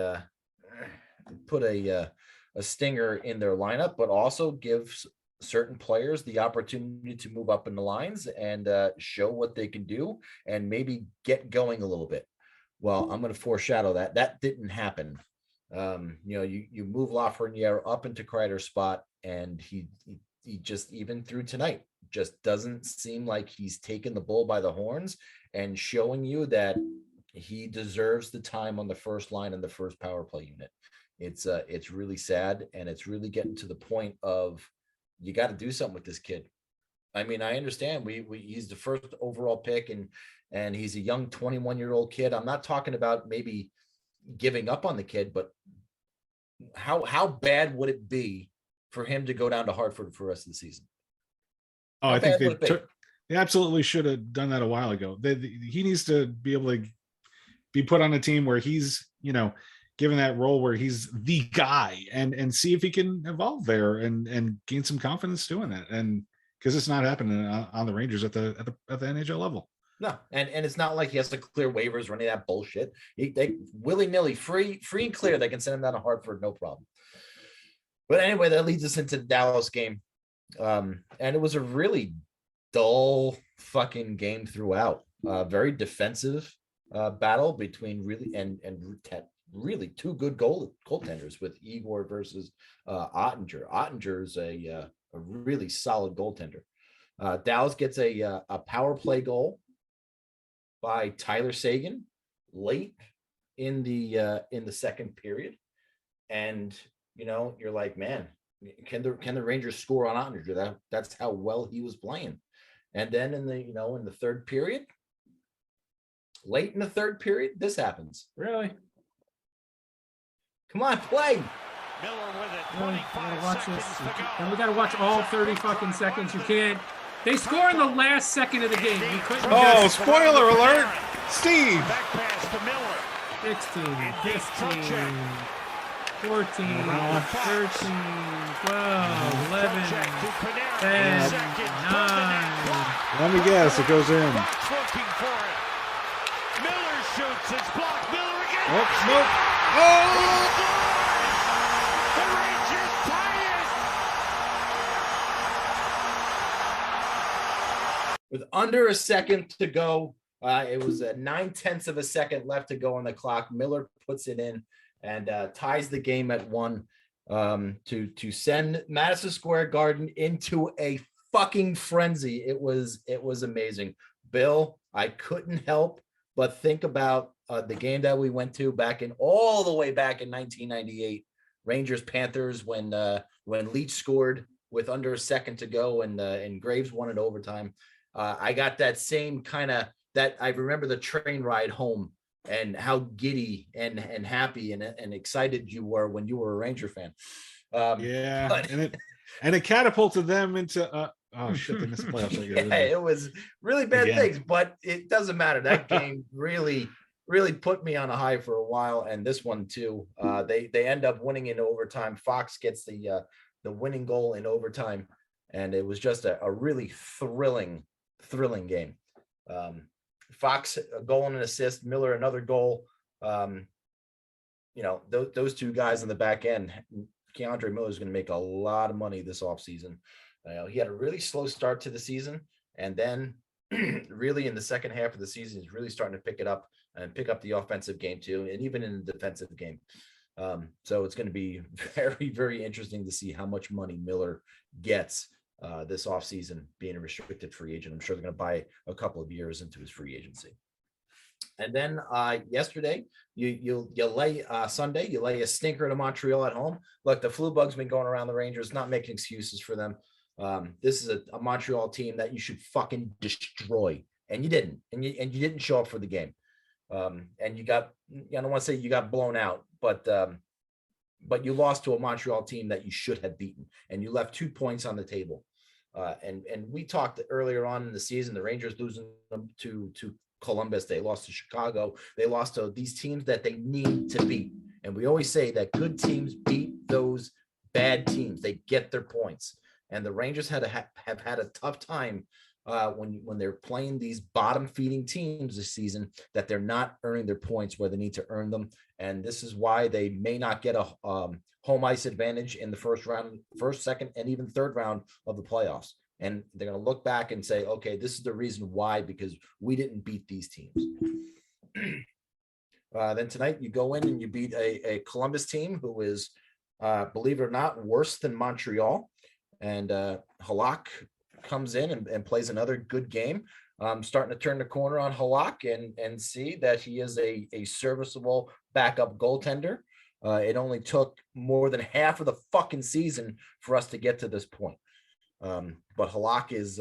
put a stinger in their lineup, but also gives certain players the opportunity to move up in the lines and show what they can do and maybe get going a little bit. Well, I'm going to foreshadow that didn't happen. You move Lafreniere up into Kreider's spot, and he just, even through tonight, just doesn't seem like he's taken the bull by the horns and showing you that he deserves the time on the first line in the first power play unit. It's really sad, and it's really getting to the point of you got to do something with this kid. I mean, I understand he's the first overall pick, and he's a young 21-year-old kid. I'm not talking about maybe giving up on the kid, but how bad would it be for him to go down to Hartford for the rest of the season? Oh, I think they absolutely should have done that a while ago. He needs to be able to be put on a team where he's, given that role where he's the guy, and see if he can evolve there and gain some confidence doing that. And because it's not happening on the Rangers at the NHL level. No, and it's not like he has to clear waivers or any of that bullshit. They willy-nilly, free and clear, they can send him down to Hartford, no problem. But anyway, that leads us into the Dallas game. And it was a really dull fucking game throughout. Very defensive battle between really two good goaltenders with Igor versus Ottinger. Ottinger's a really solid goaltender. Dallas gets a power play goal by Tyler Seguin late in the second period, and you're like, man, can the Rangers score on Ottinger? That's how well he was playing. And then in the third period, late in the third period, this happens. Really? Come on, play. Miller with it. Really? Gotta watch this. And we gotta watch all 30 fucking seconds. You can't. They score in the last second of the game. You couldn't spoiler alert, Steve. Back pass to Miller. 16, 15, 14, 13, 12, 11, 10, 9. Let me guess, it goes in. Looking for it. Miller shoots. It's blocked. Miller again. Oh, nope. Oh! The Rangers tie it. With under a second to go, it was a 9/10 of a second left to go on the clock. Miller puts it in and ties the game at 1 to send Madison Square Garden into a fucking frenzy. It was amazing. Bill, I couldn't help but think about the game that we went to all the way back in 1998, Rangers Panthers, when Leach scored with under a second to go and Graves won in overtime. I got that same kind of that. I remember the train ride home and how giddy and happy and excited you were when you were a Ranger fan. Yeah, but, and it catapulted them into oh shit, they missed the playoffs. Yeah, it was really bad things, but it doesn't matter. That game really put me on a high for a while, and this one too. They end up winning in overtime. Fox gets the winning goal in overtime, and it was just a really thrilling game. Fox a goal and an assist, Miller another goal. Those two guys on the back end. Keandre Miller is going to make a lot of money this offseason. He had a really slow start to the season, and then really in the second half of the season, he's really starting to pick it up and pick up the offensive game too, and even in the defensive game. So it's going to be very, very interesting to see how much money Miller gets this offseason being a restricted free agent. I'm sure they're going to buy a couple of years into his free agency. And then yesterday, you lay Sunday, you lay a stinker to Montreal at home. Look, the flu bug's been going around the Rangers, not making excuses for them. This is a Montreal team that you should fucking destroy, and you didn't, and you didn't show up for the game. And you got, I don't want to say you got blown out, but you lost to a Montreal team that you should have beaten, and you left 2 points on the table. And we talked earlier on in the season, the Rangers losing them to Columbus, they lost to Chicago, they lost to these teams that they need to beat. And we always say that good teams beat those bad teams. They get their points. And the Rangers have had a tough time when they're playing these bottom feeding teams this season, that they're not earning their points where they need to earn them. And this is why they may not get a home ice advantage in the first, second, and even third round of the playoffs. And they're going to look back and say, okay, this is the reason why, because we didn't beat these teams. Then tonight you go in and you beat a Columbus team who is, believe it or not, worse than Montreal. And Halak comes in and plays another good game. Starting to turn the corner on Halak and see that he is a serviceable backup goaltender. It only took more than half of the fucking season for us to get to this point. But Halak is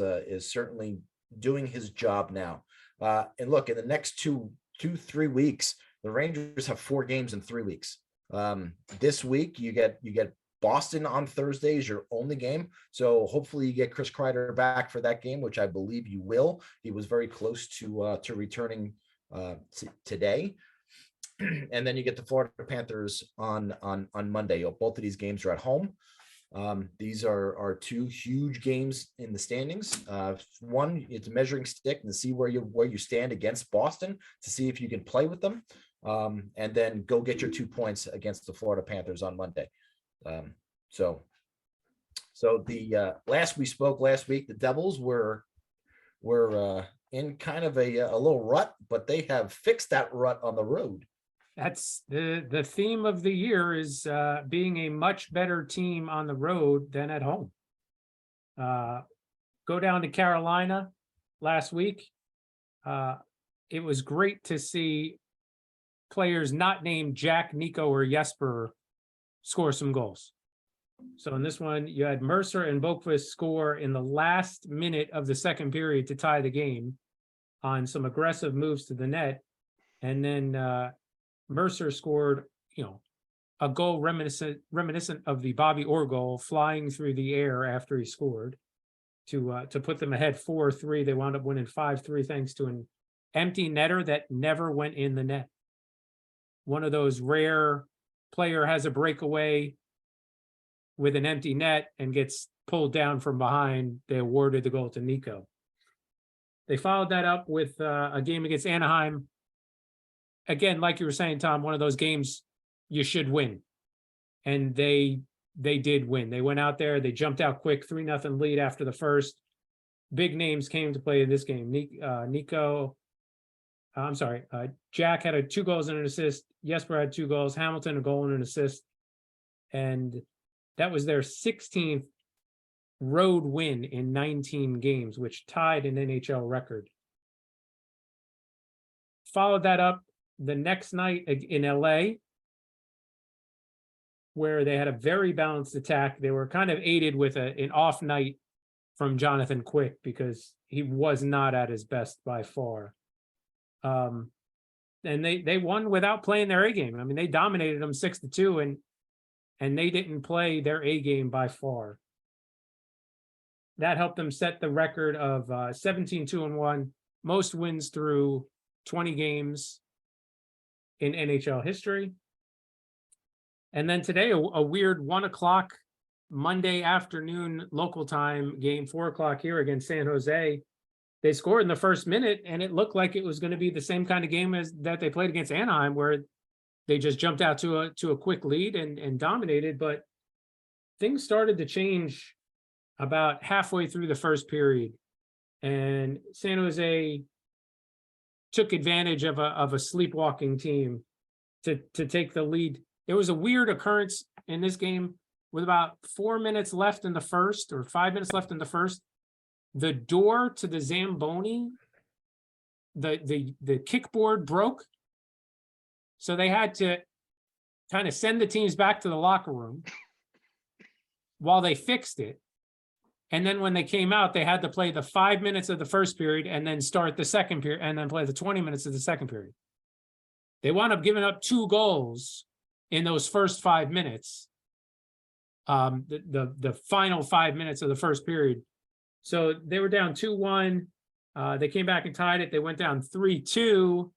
certainly doing his job now. And look, in the next 3 weeks, the Rangers have 4 games in 3 weeks. This week you get Boston on Thursday is your only game. So hopefully you get Chris Kreider back for that game, which I believe you will. He was very close to returning today. And then you get the Florida Panthers on Monday. Both of these games are at home. These are 2 huge games in the standings. One, it's a measuring stick and to see where you stand against Boston, to see if you can play with them. And then go get your 2 points against the Florida Panthers on Monday. So the last week, the Devils were in kind of a little rut, but they have fixed that rut on the road. That's the theme of the year, is being a much better team on the road than at home. Go down to Carolina last week. It was great to see players not named Jack, Nico, or Jesper score some goals. So in this one, you had Mercer and Boqvist score in the last minute of the second period to tie the game on some aggressive moves to the net. And then Mercer scored, a goal reminiscent of the Bobby Orr goal, flying through the air after he scored to put them ahead 4-3. They wound up winning 5-3 thanks to an empty netter that never went in the net. one of those rare player has a breakaway with an empty net and gets pulled down from behind, they awarded the goal to Nico. They followed that up with a game against Anaheim. Again, like you were saying, Tom, one of those games you should win. And they did win. They went out there, they jumped out quick, 3-0 lead after the first. Big names came to play in this game. Jack had 2 goals and an assist. Jesper had 2 goals. Hamilton, a goal and an assist. And that was their 16th road win in 19 games, which tied an NHL record. Followed that up the next night in LA, where they had a very balanced attack. They were kind of aided with an off night from Jonathan Quick because he was not at his best by far. And they won without playing their A game. I mean, they dominated them 6-2, and they didn't play their A game by far. That helped them set the record of 17-2-1, most wins through 20 games in NHL history. And then today, a weird 1:00 Monday afternoon local time game, 4:00 here against San Jose. They scored in the first minute, and it looked like it was going to be the same kind of game as that they played against Anaheim, where they just jumped out to a quick lead and dominated. But things started to change about halfway through the first period, and San Jose took advantage of a sleepwalking team to take the lead. There was a weird occurrence in this game with about 4 minutes left in the first, or 5 minutes left in the first. The door to the Zamboni, the kickboard broke. So they had to kind of send the teams back to the locker room while they fixed it. And then when they came out, they had to play the 5 minutes of the first period and then start the second period and then play the 20 minutes of the second period. They wound up giving up 2 goals in those first 5 minutes, the final 5 minutes of the first period. So they were down 2-1. They came back and tied it. They went down 3-2.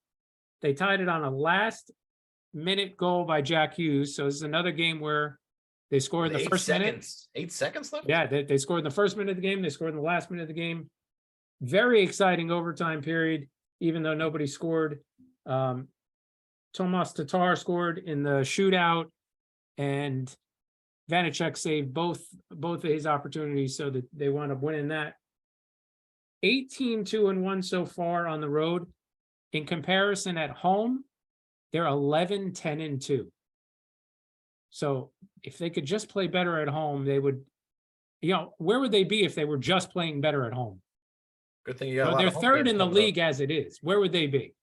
They tied it on a last-minute goal by Jack Hughes. So this is another game where they scored in the first minute. 8 seconds left? Yeah, they scored in the first minute of the game. They scored in the last minute of the game. Very exciting overtime period, even though nobody scored. Tomas Tatar scored in the shootout, and Vanacek saved both of his opportunities, so that they wound up winning that. 18-2-1 so far on the road. In comparison, at home, they're 11-10-2. So if they could just play better at home, they would, where would they be if they were just playing better at home? Good thing you got. They're third in the league as it is. Where would they be?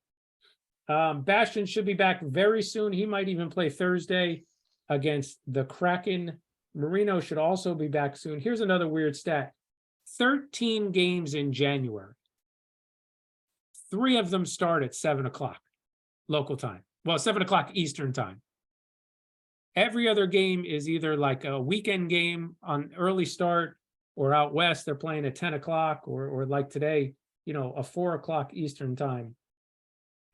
Bastian should be back very soon. He might even play Thursday against the Kraken. Marino should also be back soon. Here's another weird stat. 13 games in January. 3 of them start at 7:00 local time. Well, 7:00 Eastern time. Every other game is either like a weekend game on early start, or out west, they're playing at 10:00, or like today, a 4:00 Eastern time.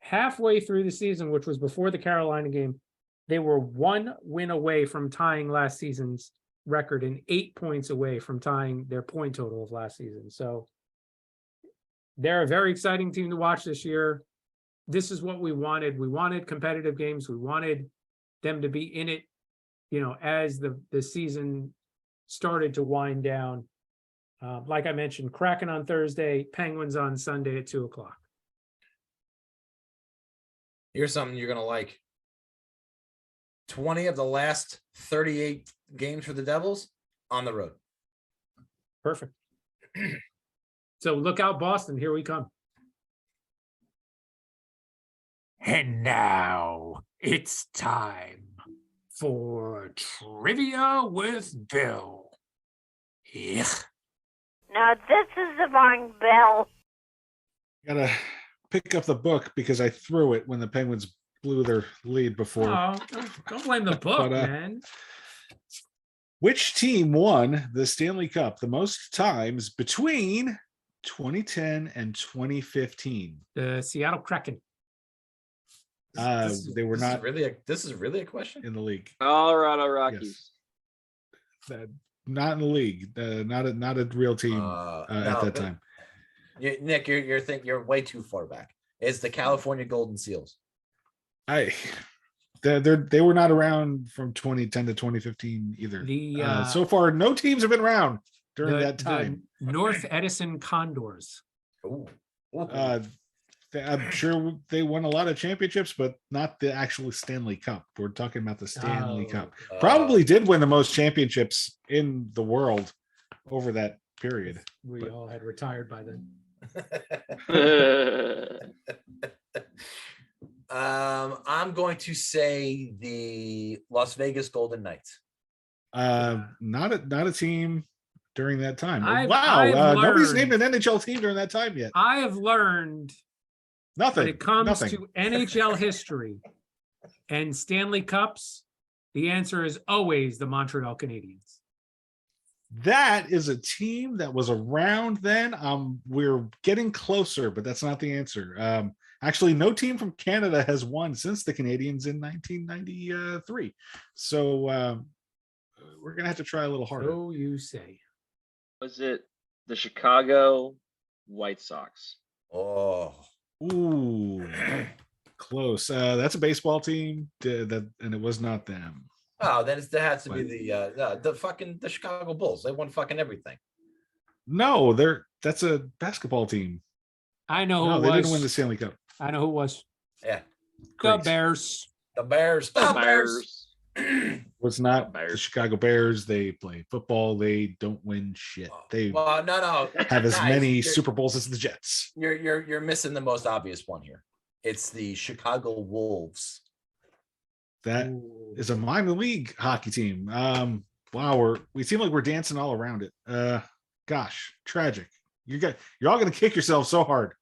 Halfway through the season, which was before the Carolina game, they were 1 win away from tying last season's record and 8 points away from tying their point total of last season. So they're a very exciting team to watch this year. This is what we wanted. We wanted competitive games. We wanted them to be in it, as the season started to wind down. Like I mentioned, Kraken on Thursday, Penguins on Sunday at 2:00. Here's something you're going to like. 20 of the last 38 games for the Devils on the road. Perfect. So look out, Boston. Here we come. And now it's time for Trivia with Bill. Yeah. Now this is the wrong Bill. Gotta pick up the book because I threw it when the Penguins blew their lead before. Oh, don't blame the book, man. Which team won the Stanley Cup the most times between 2010 and 2015? The Seattle Kraken. They were not This is really a question in the league. Colorado Rockies. Not in the league. Not a real team at that time. Nick, you're way too far back. It's the California Golden Seals. They were not around from 2010 to 2015 either. So far, no teams have been around during that time. The North Edison Condors. Ooh. I'm sure they won a lot of championships, but not the actual Stanley Cup. We're talking about the Stanley Cup. Probably did win the most championships in the world over that period. We all had retired by then. I'm going to say the Las Vegas Golden Knights. Not a team during that time. I've Nobody's learned- named an NHL team during that time yet. I have learned Nothing. when it comes Nothing. to NHL history and Stanley Cups, the answer is always the Montreal Canadiens. That is a team that was around then. We're getting closer, but that's not the answer. Actually, no team from Canada has won since the Canadiens in 1993. So we're gonna have to try a little harder. So you say. Was it the Chicago White Sox? Oh, Ooh, close. That's a baseball team, and it was not them. oh, then that has to be the Chicago Bulls. They won fucking everything. No, that's a basketball team. I know who No, it they was. didn't win the Stanley Cup. I know who it was. Yeah, The Great. Bears. the Bears. The Bears. Was not the Bears. Chicago Bears. They play football. They don't win shit. They Well, no. have as Guys, many you're- Super Bowls as the Jets. You're missing the most obvious one here. It's the Chicago Wolves. That Ooh. is a minor league hockey team. Wow, we seem like we're dancing all around it. Gosh, tragic. You're all gonna kick yourself so hard.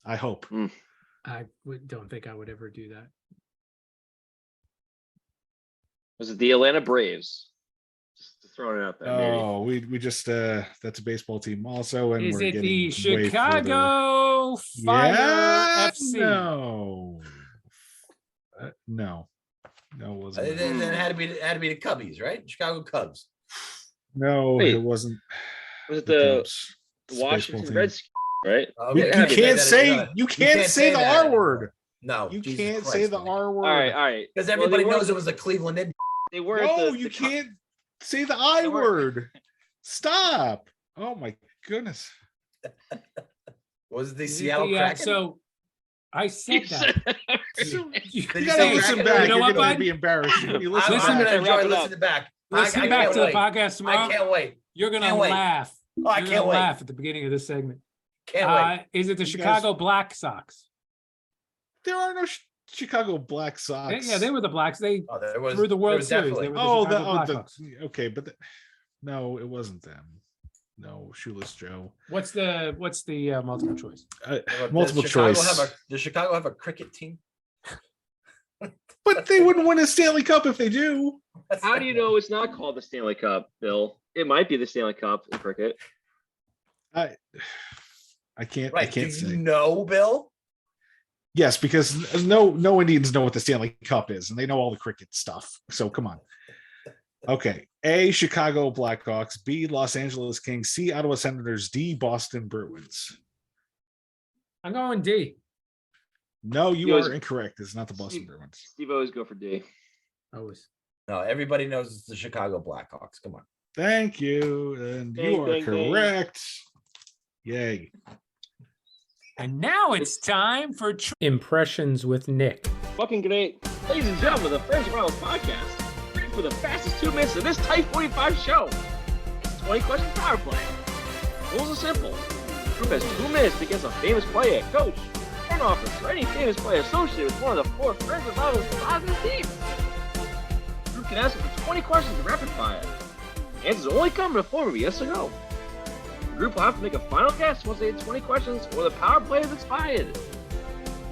I hope. I don't think I would ever do that. Was it the Atlanta Braves? Just throwing it out there. Maybe. Oh, we just that's a baseball team also, and Is we're it getting the way further. Chicago Fire Yeah, FC? no, no, it wasn't. Then it had to be the Cubbies, right? Chicago Cubs. No, Wait. it wasn't. Was it the the Cubs. It's a Washington baseball team. Redskins? Right? You can't say the that R word. No, You Jesus can't Christ, say the man. R word. All right. Because Well, everybody they knows weren't- it was the Cleveland Indians. They weren't. No, the you Cubs. can't say the I They weren't- word. Stop. Oh my goodness. Was it the Is it Seattle the, Kraken? So I said that. You Did you gotta say listen Kraken? back. You know You're what, gonna bud? be embarrassed. You listen I'm Listen back. gonna wrap enjoy it up. listening back. Listen I back can't to the wait. podcast tomorrow. I can't wait. You're gonna Can't wait. laugh. Oh, I You're can't gonna wait. laugh at the beginning of this segment. Can't wait. Is it the You Chicago Black Sox? There are no Chicago Black Sox. Yeah, they were the Blacks. They Oh, there was through the there World was Series. definitely- They were Oh, the Chicago Blackhawks. okay, but no, it wasn't them. No, Shoeless Joe. What's the multiple choice? Multiple Does Chicago choice. does Chicago have a cricket team? But they wouldn't win a Stanley Cup if they do. How do you know it's not called the Stanley Cup, Bill? It might be the Stanley Cup in cricket. I can't. Right? I can't Do say. you know, Bill? Yes, because no Indians know what the Stanley Cup is, and they know all the cricket stuff. So come on. Okay. A, Chicago Blackhawks. B, Los Angeles Kings. C, Ottawa Senators. D, Boston Bruins. I'm going D. No, you You always- are incorrect. It's not the Boston Steve- Bruins. Steve always go for D. Always. No, everybody knows it's the Chicago Blackhawks. Come on. Thank you. And Ding, you are ding, ding. correct. Yay. And now it's time for Impressions with Nick. Fucking great. Ladies and gentlemen, the Friends of Wild podcast. Ready for the fastest 2 minutes of this Type 45 show. 20 question power play. Rules are simple. Group has 2 minutes to guess a famous player, coach, front office, or any famous player associated with one of the 4 Friends of Wild's positive teams. Group can ask up to 20 questions in rapid fire. Answers only come in the form of yes or no. The group will have to make a final guess once they hit 20 questions or the power play is expired.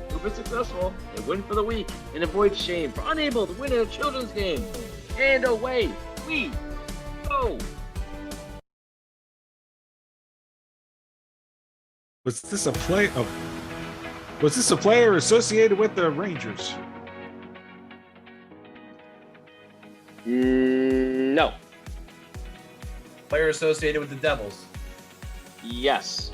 Group is successful, they win for the week and avoid shame for unable to win in a children's game. And away we go. Was this a play? Oh, Was this a player associated with the Rangers? No. Player associated with the Devils. Yes.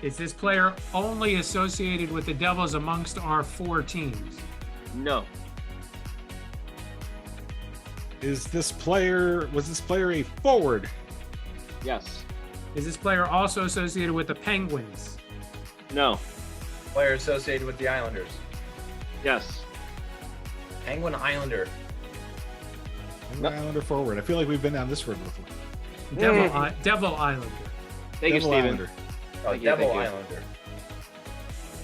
Is this player only associated with the Devils amongst our 4 teams? No. Was this player a forward? Yes. Is this player also associated with the Penguins? No. Player associated with the Islanders. Yes. Penguin Islander. No. Islander forward. I feel like we've been down this road before. Devil Islander. Thank you, Devil Steven. Islander. Oh, Thank you, Devil thank you. Islander.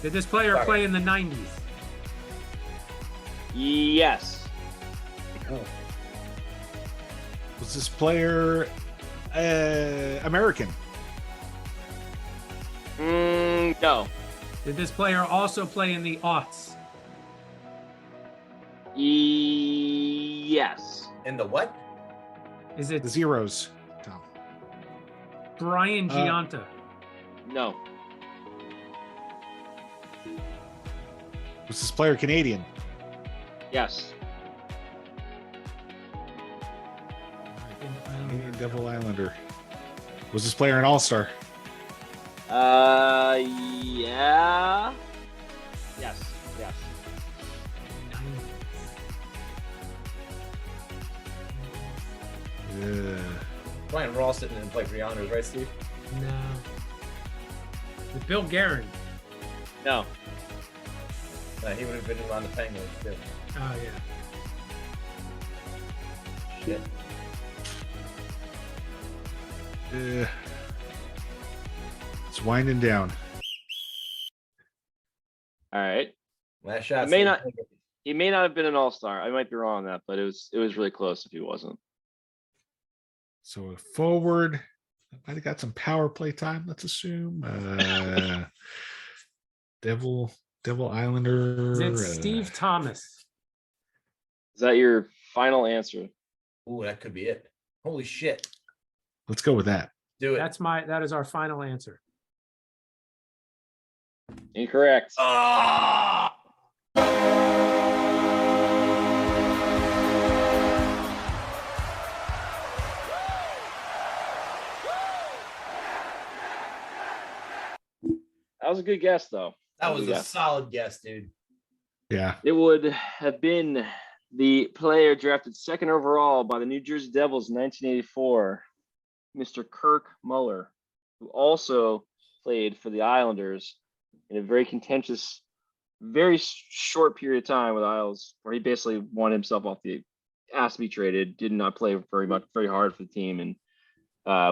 Did this player Sorry. play in the 90s? Yes. Was this player American? No. Did this player also play in the aughts? Yes. In the what? Is it The Zeros, Tom. Brian Giunta? No. Was this player Canadian? Yes. Canadian Devil Islander. Was this player an All-Star? Yeah. Yes. Yes. Ryan Ross didn't play for the Islanders, right, Steve? No. With Bill Guerin? No. He would have been on the Penguins, too. Oh, yeah. Shit. It's winding down. All right. Last shot. It may Steve. not- He may not have been an all-star. I might be wrong on that, but it was really close if he wasn't. So a forward. Might have got some power play time, let's assume. Devil Islander. Is it Steve Thomas? Is that your final answer? Ooh, that could be it. Holy shit. Let's go with that. Do it. That is our final answer. Incorrect. Ah! That was a good guess, though. That was a Yeah. solid guess, dude. Yeah. It would have been the player drafted second overall by the New Jersey Devils in 1984, Mr. Kirk Muller, who also played for the Islanders in a very contentious, very short period of time with the Isles, where he basically won himself off the asked to be traded, did not play very hard for the team, and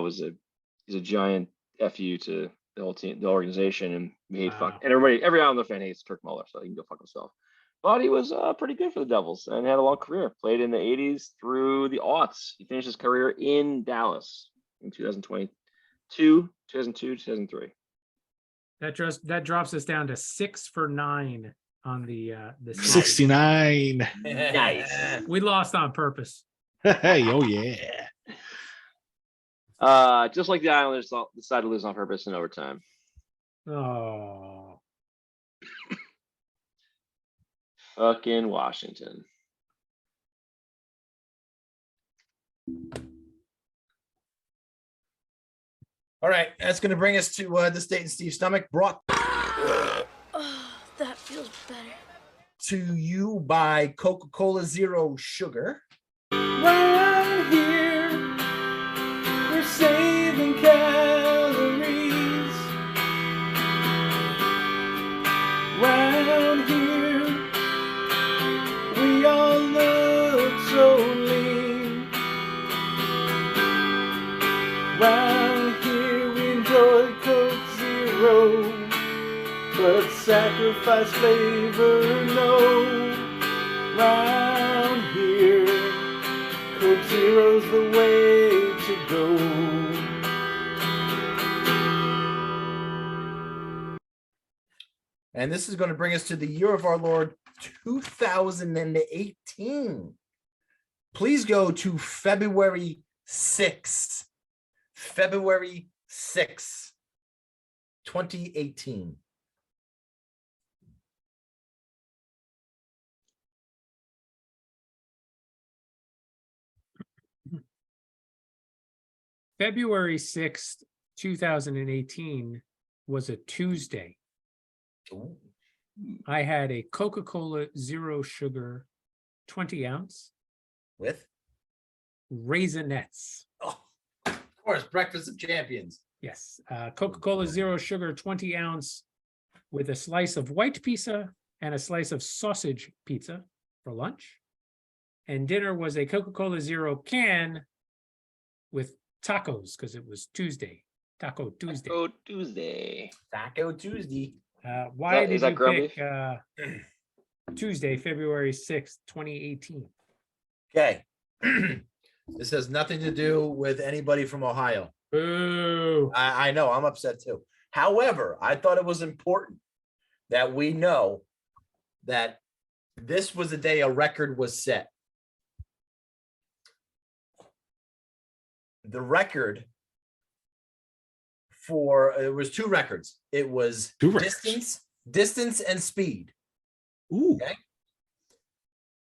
he's a giant FU to the whole team, the organization, and he hate fuck. And every Islander fan hates Kirk Muller, so he can go fuck himself. But he was pretty good for the Devils and had a long career. Played in the 80s through the aughts. He finished his career in Dallas in 2002, 2003. That drops us down to 6 for 9 on the 69. Nice. We lost on purpose. Hey, oh yeah. Just like the Islanders decided to lose on purpose in overtime. Oh. Fucking Washington. All right, that's going to bring us to this date in Steve's stomach, brought Oh, that feels better. to you by Coca-Cola Zero Sugar. Right here, we're saving calories. Round here, we all look so lean. Round here, we enjoy Coke Zero, but sacrifice flavor, no. Round here, Coke Zero's the way to go. And this is going to bring us to the year of our Lord 2018. Please go to February 6th. February 6th, 2018. February 6th, 2018 was a Tuesday. Ooh. I had a Coca-Cola Zero Sugar 20 ounce With? Raisinets. Oh, of course, breakfast of champions. Yes, Coca-Cola Zero Sugar 20 ounce with a slice of white pizza and a slice of sausage pizza for lunch. And dinner was a Coca-Cola Zero can with tacos because it was Tuesday, Taco Tuesday. Taco Tuesday. Taco Tuesday. Why is did that you grubby? pick Tuesday, February 6th, 2018? Okay. This has nothing to do with anybody from Ohio. Boo. I know, I'm upset too. However, I thought it was important that we know that this was the day a record was set. The record for it was two records. It was Two records. distance and speed. Ooh. Okay.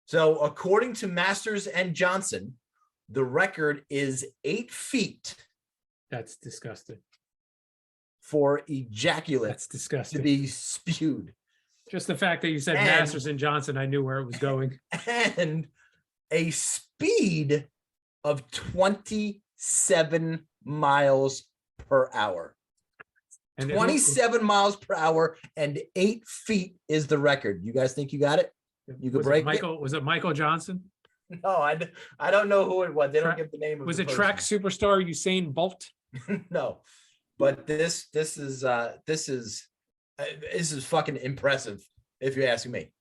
So according to Masters and Johnson, the record is 8 feet That's disgusting. for ejaculate That's to disgusting. be spewed. Just the fact that you said And- Masters and Johnson, I knew where it was going. And a speed of 27 miles per hour. And 27 miles per hour and 8 feet is the record. You guys think you got it? You could was break it Michael. Was it Michael Johnson? No, I don't know who it was. They don't Track- give the name of Was the it track person. superstar Usain Bolt? No, but this is fucking impressive if you ask me.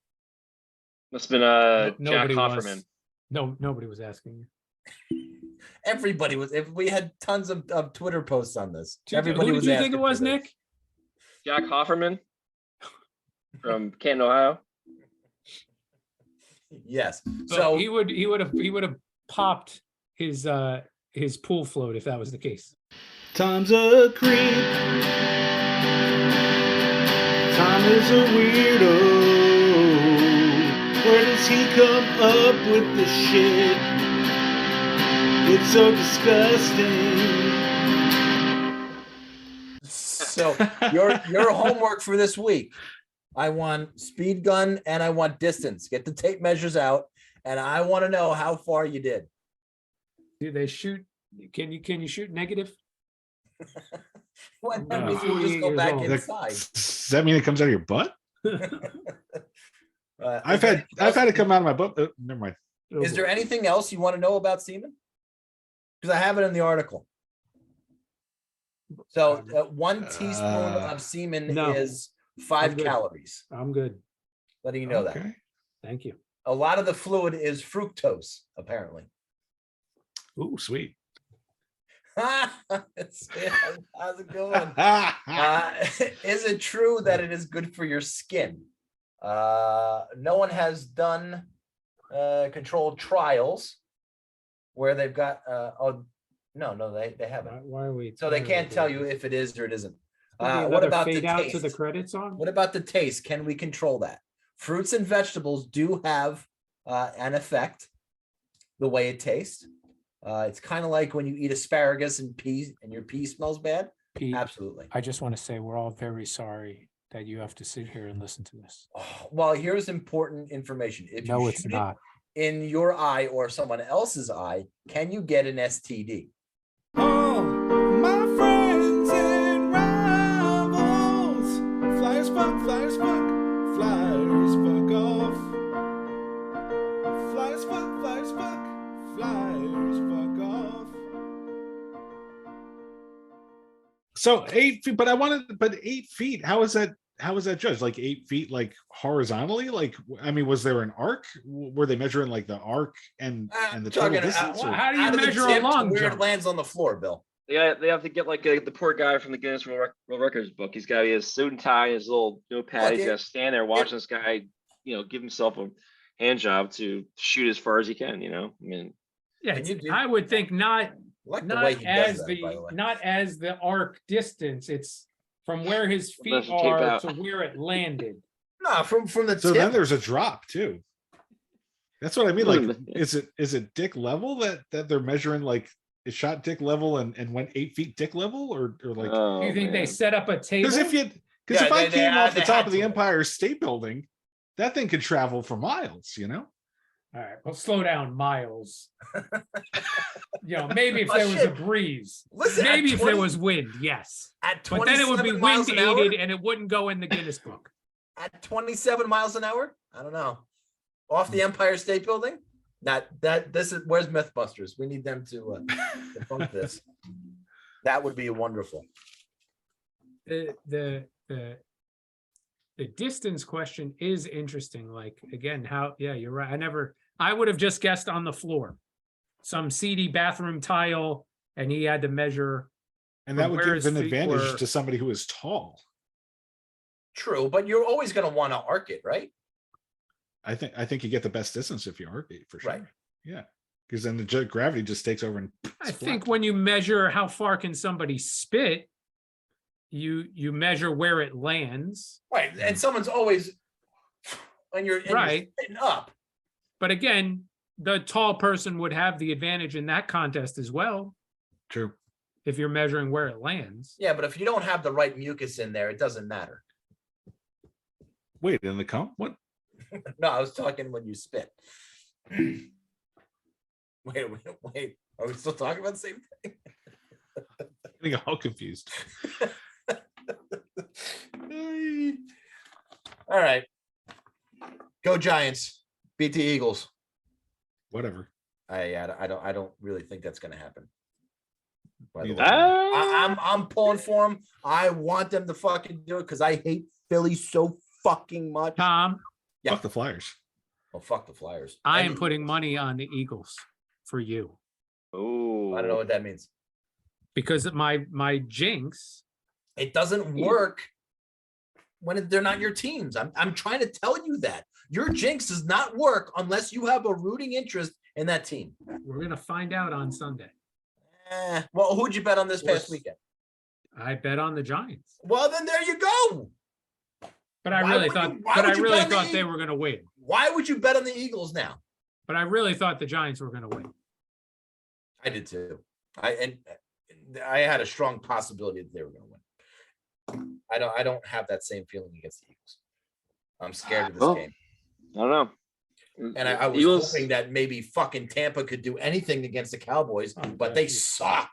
Must have been Jack Nobody Hofferman. was. No, nobody was asking you. Everybody was. If we had tons of Twitter posts on this, Who everybody did was. you think it asking was, for this. Nick? Jack Hofferman from Canton, Ohio. Yes. So So he would have popped his pool float if that was the case. Tom's a creep. Tom is a weirdo. Where does he come up with this shit? It's so disgusting. So your homework for this week. I want speed gun and I want distance. Get the tape measures out, and I want to know how far you did. Do they shoot? Can you shoot negative? What No. that means we'll just go 48 back years old. inside. Does that mean it comes out of your butt? I've Is had it come out of my butt. Never mind. Is there anything else you want to know about semen? Because I have it in the article. So 1 teaspoon of semen no. is I'm 5 good. calories. I'm good. Letting you know that. Okay. Thank you. A lot of the fluid is fructose, apparently. Ooh, sweet. How's it going? Is it true that it is good for your skin? No one has done controlled trials where they've got no, they haven't. Why are we? So they can't tell you if it is or it isn't. What What about the fade out to taste? the credits on? What about the taste? Can we control that? Fruits and vegetables do have an effect the way it tastes. It's kind of like when you eat asparagus and peas and your pee smells bad. Pete, Absolutely. I just want to say we're all very sorry that you have to sit here and listen to this. Oh, well, here's important information. If No, you it's shoot it not. in your eye or someone else's eye, can you get an STD? Oh, my friends and rivals. Flyers fuck, flyers fuck, flyers fuck off. Flyers fuck, flyers fuck, flyers fuck off. So 8 feet, but 8 feet. How is that judged? Like 8 feet, like horizontally? Like, I mean, was there an arc? Were they measuring like the arc and the total Talking, distance? or- How do you out of the measure a tip to long where jump? it lands on the floor, Bill? They have to get like the poor guy from the Guinness World Records book. He's got his suit and tie, his little notepad. Look, He's got to stand there watching this guy, give himself a hand job to shoot as far as he can. I mean, Yeah, And you do- I would think not I like the way he does that, by the way. not as the arc distance. It's from where his Unless feet you tape are out. to where it landed. No, from the So tip. then there's a drop too. That's what I mean. Like, Doesn't- is it dick level that they're measuring like shot dick level and went 8 feet dick level, or like? Oh, Do you think they man. set up a table? Because if I they came had- off the they top had of the to. Empire State Building, that thing could travel for miles. You know. All right, well, slow down, Miles. Maybe if there was a shit. breeze. Listen, Maybe at if there 20 was wind, yes. At But then it would be 27 miles wind an hour? aided and it wouldn't go in the Guinness book. At 27 miles an hour? I don't know. Off the Empire State Building? Where's Mythbusters? We need them to debunk this. That would be wonderful. The distance question is interesting. Like, again, you're right. I would have just guessed on the floor, some seedy bathroom tile, and he had to measure. And that from would where give his an feet advantage were. to somebody who is tall. True, but you're always going to want to arc it, right? I think you get the best distance if you arc it, for sure. Right. Yeah. Because then the gravity just takes over and I think when you measure how far can somebody spit, you measure where it lands. Right, and someone's always when you're Right. sitting up. But again, the tall person would have the advantage in that contest as well, True. if you're measuring where it lands. Yeah, but if you don't have the right mucus in there, it doesn't matter. Wait, in the comp? What? No, I was talking when you spit. Wait. Are we still talking about the same thing? I'm getting all confused. All right. Go Giants. Beat the Eagles. Whatever. I don't really think that's going to happen. By the Neither way, do I. I'm pulling for them. I want them to fucking do it because I hate Philly so fucking much. Tom, Yeah. Fuck the Flyers. Oh, fuck the Flyers. I And am putting money on the Eagles for you Oh, I don't know what that means. because my jinx. It doesn't work when they're not your teams. I'm trying to tell you that your jinx does not work unless you have a rooting interest in that team. We're gonna find out on Sunday. Well, who'd you bet on this past Course. weekend? I bet on the Giants, Well, then there you go. but I Why really would thought, you- why but I would you really bet on the thought they Eagles? were gonna win. Why would you bet on the Eagles now? But I really thought the Giants were gonna win. I did too. I had a strong possibility that they were going to win. I don't have that same feeling against the Eagles. I'm scared of this Well, game. I don't know. And I was Eagles, hoping that maybe fucking Tampa could do anything against the Cowboys, but they suck.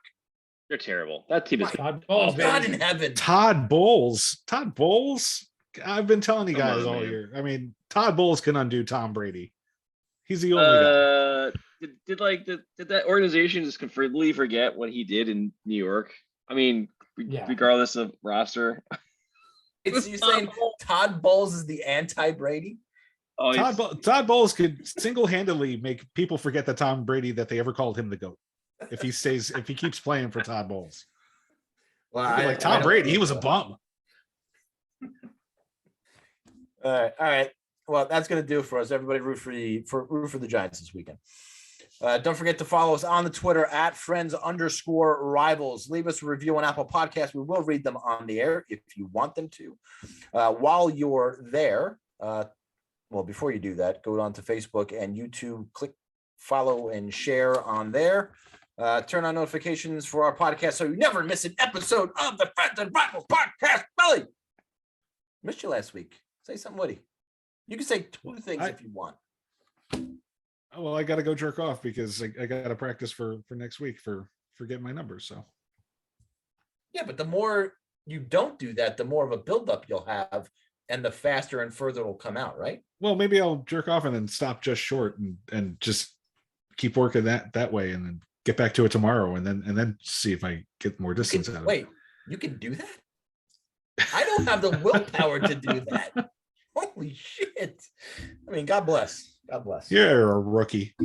they're terrible. That team is. Todd Oh, Bowles, God baby. in heaven. Todd Bowles. I've been telling you Come guys on, all man. year. I mean, Todd Bowles can undo Tom Brady. He's the only guy. Did that organization just completely forget what he did in New York? I mean, Yeah. regardless of roster. It's you saying Todd Bowles is the anti-Brady? Oh, Todd Bowles could single-handedly make people forget that Tom Brady that they ever called him the GOAT. If he keeps playing for Todd Bowles. Well, Like Tom Brady, he was a bum. All right. Well, that's going to do it for us. Everybody root for the Giants this weekend. Don't forget to follow us on the Twitter at @friends_rivals. Leave us a review on Apple Podcasts. We will read them on the air if you want them to. While you're there, before you do that, go on to Facebook and YouTube, click follow and share on there. Turn on notifications for our podcast so you never miss an episode of the Friends and Rivals podcast. Billy, missed you last week. Say something witty. You can say two things if you want. Oh, well, I got to go jerk off because I got to practice for next week for getting my numbers. So Yeah, but the more you don't do that, the more of a buildup you'll have, and the faster and further it'll come out, right? well, maybe I'll jerk off and then stop just short and just keep working that way and then get back to it tomorrow and then see if I get more distance out of it. Wait, you can do that? I don't have the willpower to do that. Holy shit. I mean, God bless. God bless. You're a rookie.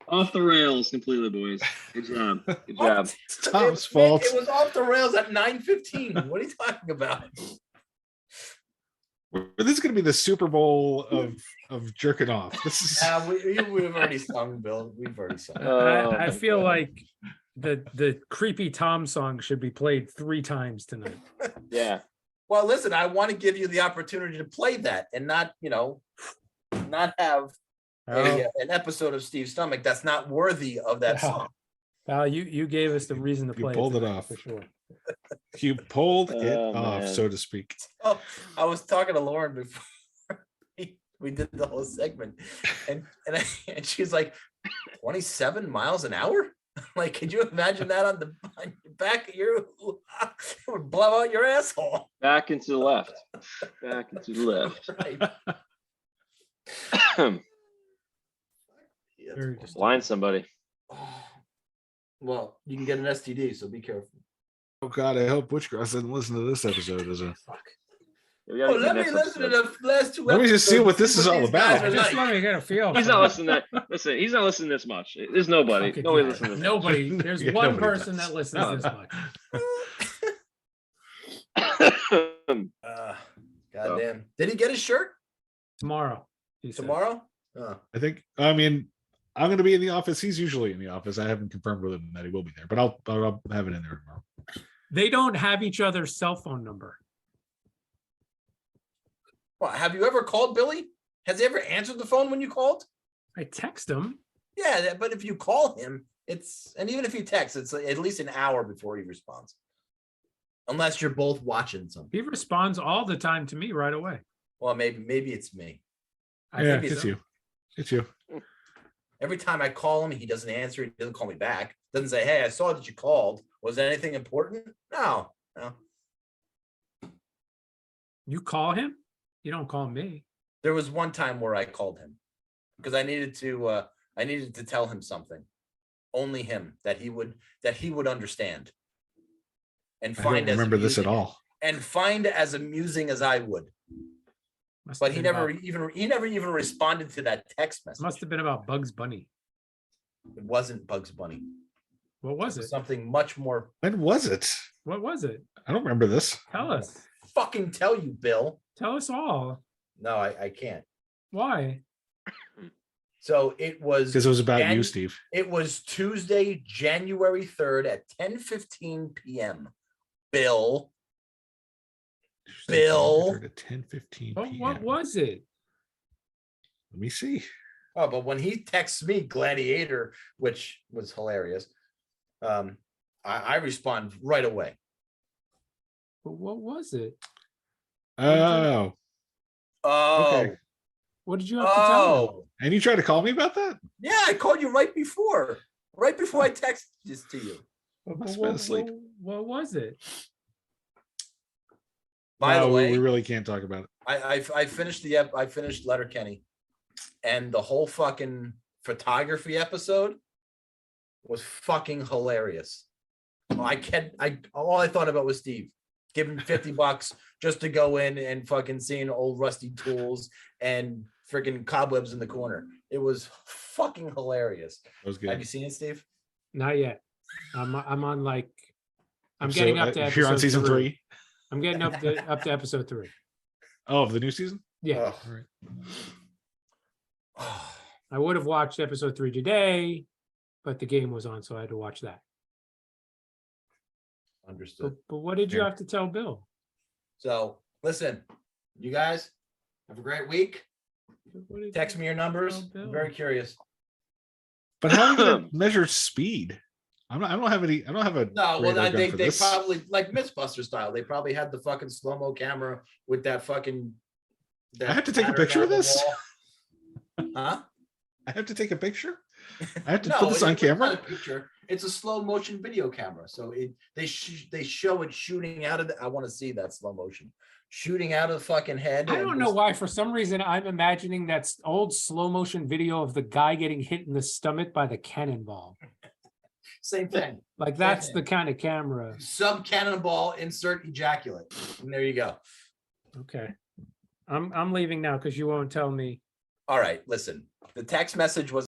off the rails completely, boys. Good job. Good job. It's Tom's fault. It was off the rails at 9:15. What are you talking about? This is going to be the Super Bowl of jerking off. This is We've already sung, Bill. We've already sung. I feel like the creepy Tom song should be played 3 times tonight. Yeah. Well, listen, I want to give you the opportunity to play that and not have an episode of Steve's Stomach that's not worthy of that song. Pal, you gave us the reason to play. You pulled it tonight, off. for sure. You pulled it Oh, off, man. so to speak. Oh, I was talking to Lauren before we did the whole segment, and she's like, 27 miles an hour? Like, could you imagine that on the back of your? It would blow out your asshole. Back into the left. Back into the left. Right. Very just- Line somebody. Well, you can get an STD, so be careful. Oh God, I hope Witchcross didn't listen to this episode as a. We gotta get Let me next listen to episode. the last two. Let me just see episodes, what this is all these about. guys are Just like. let me get a feel. He's for not it. listening that. Listen, he's not listening this much. There's nobody. Fucking Nobody yeah. listens. This Nobody. There's Yeah, one nobody person does. that listens No. this much. much. Goddamn. Did he get his shirt Tomorrow. he said. tomorrow? Oh. I mean, I'm going to be in the office. He's usually in the office. I haven't confirmed with him that he will be there, but I'll have it in there tomorrow. They don't have each other's cell phone number. Well, have you ever called Billy? Has he ever answered the phone when you called? I text him. Yeah, but if you call him, and even if you text, it's at least an hour before he responds. Unless you're both watching something. He responds all the time to me right away. Well, maybe it's me. I Yeah, think it's you. It's you. Every time I call him, he doesn't answer. He doesn't call me back. Doesn't say, "Hey, I saw that you called. Was there anything important?" No. You call him? You don't call me. There was one time where I called him because I needed to tell him something. Only him that he would understand. And I find don't remember this at amusing- all. And find as amusing as I would. Must But have he been never about- even responded to that text message. Must have been about Bugs Bunny. It wasn't Bugs Bunny. What was It was it? something much more. When was it? What was it? I don't remember this. Tell us. Fucking tell you, Bill. Tell us all. No, I can't. Why? So it was Because it was about Jan- you, Steve. It was Tuesday, January 3rd at 10:15 p.m. Bill. Bill. At 10:15 What p.m. was it? Let me see. Oh, but when he texts me Gladiator, which was hilarious, I respond right away. But what was it? Oh, Oh, Okay. What did you have to tell him? oh, and you tried to call me about that? yeah, I called you right before I texted this to you. Must have been asleep. What was it? By the No, way, we really can't talk about it. I finished I finished Letterkenny, and the whole fucking photography episode was fucking hilarious. All I thought about was Steve. Give him $50 just to go in and fucking seeing old rusty tools and freaking cobwebs in the corner. It was fucking hilarious. That was Have good. you seen it, Steve? Not yet. I'm on like I'm So, getting up to episode you're on season 3. I'm getting up to episode 3. Oh, of the new season? Yeah. All right. Oh, I would have watched episode 3 today, but the game was on, so I had to watch that. understood. But what did you Yeah. have to tell Bill? So listen, you guys have a great week. What did Text you me your numbers. tell Bill? I'm very curious. But how are you going to measure speed? I don't have any. I don't have a. No, well, radar gun they for this. probably like Mythbuster style. They probably had the fucking slow-mo camera with that fucking. I have to take a pattern picture on of the this? wall. Huh? I have to take a picture. I have to No, put this on it's not camera. a picture. It's a slow motion video camera. So they show it shooting out of the. I want to see that slow motion shooting out of the fucking head. I and don't know just- why. For some reason, I'm imagining that old slow motion video of the guy getting hit in the stomach by the cannonball. Same thing. Like that's the kind of camera. Sub cannonball, insert ejaculate, and there you go. Okay, I'm leaving now because you won't tell me. All right, listen. The text message was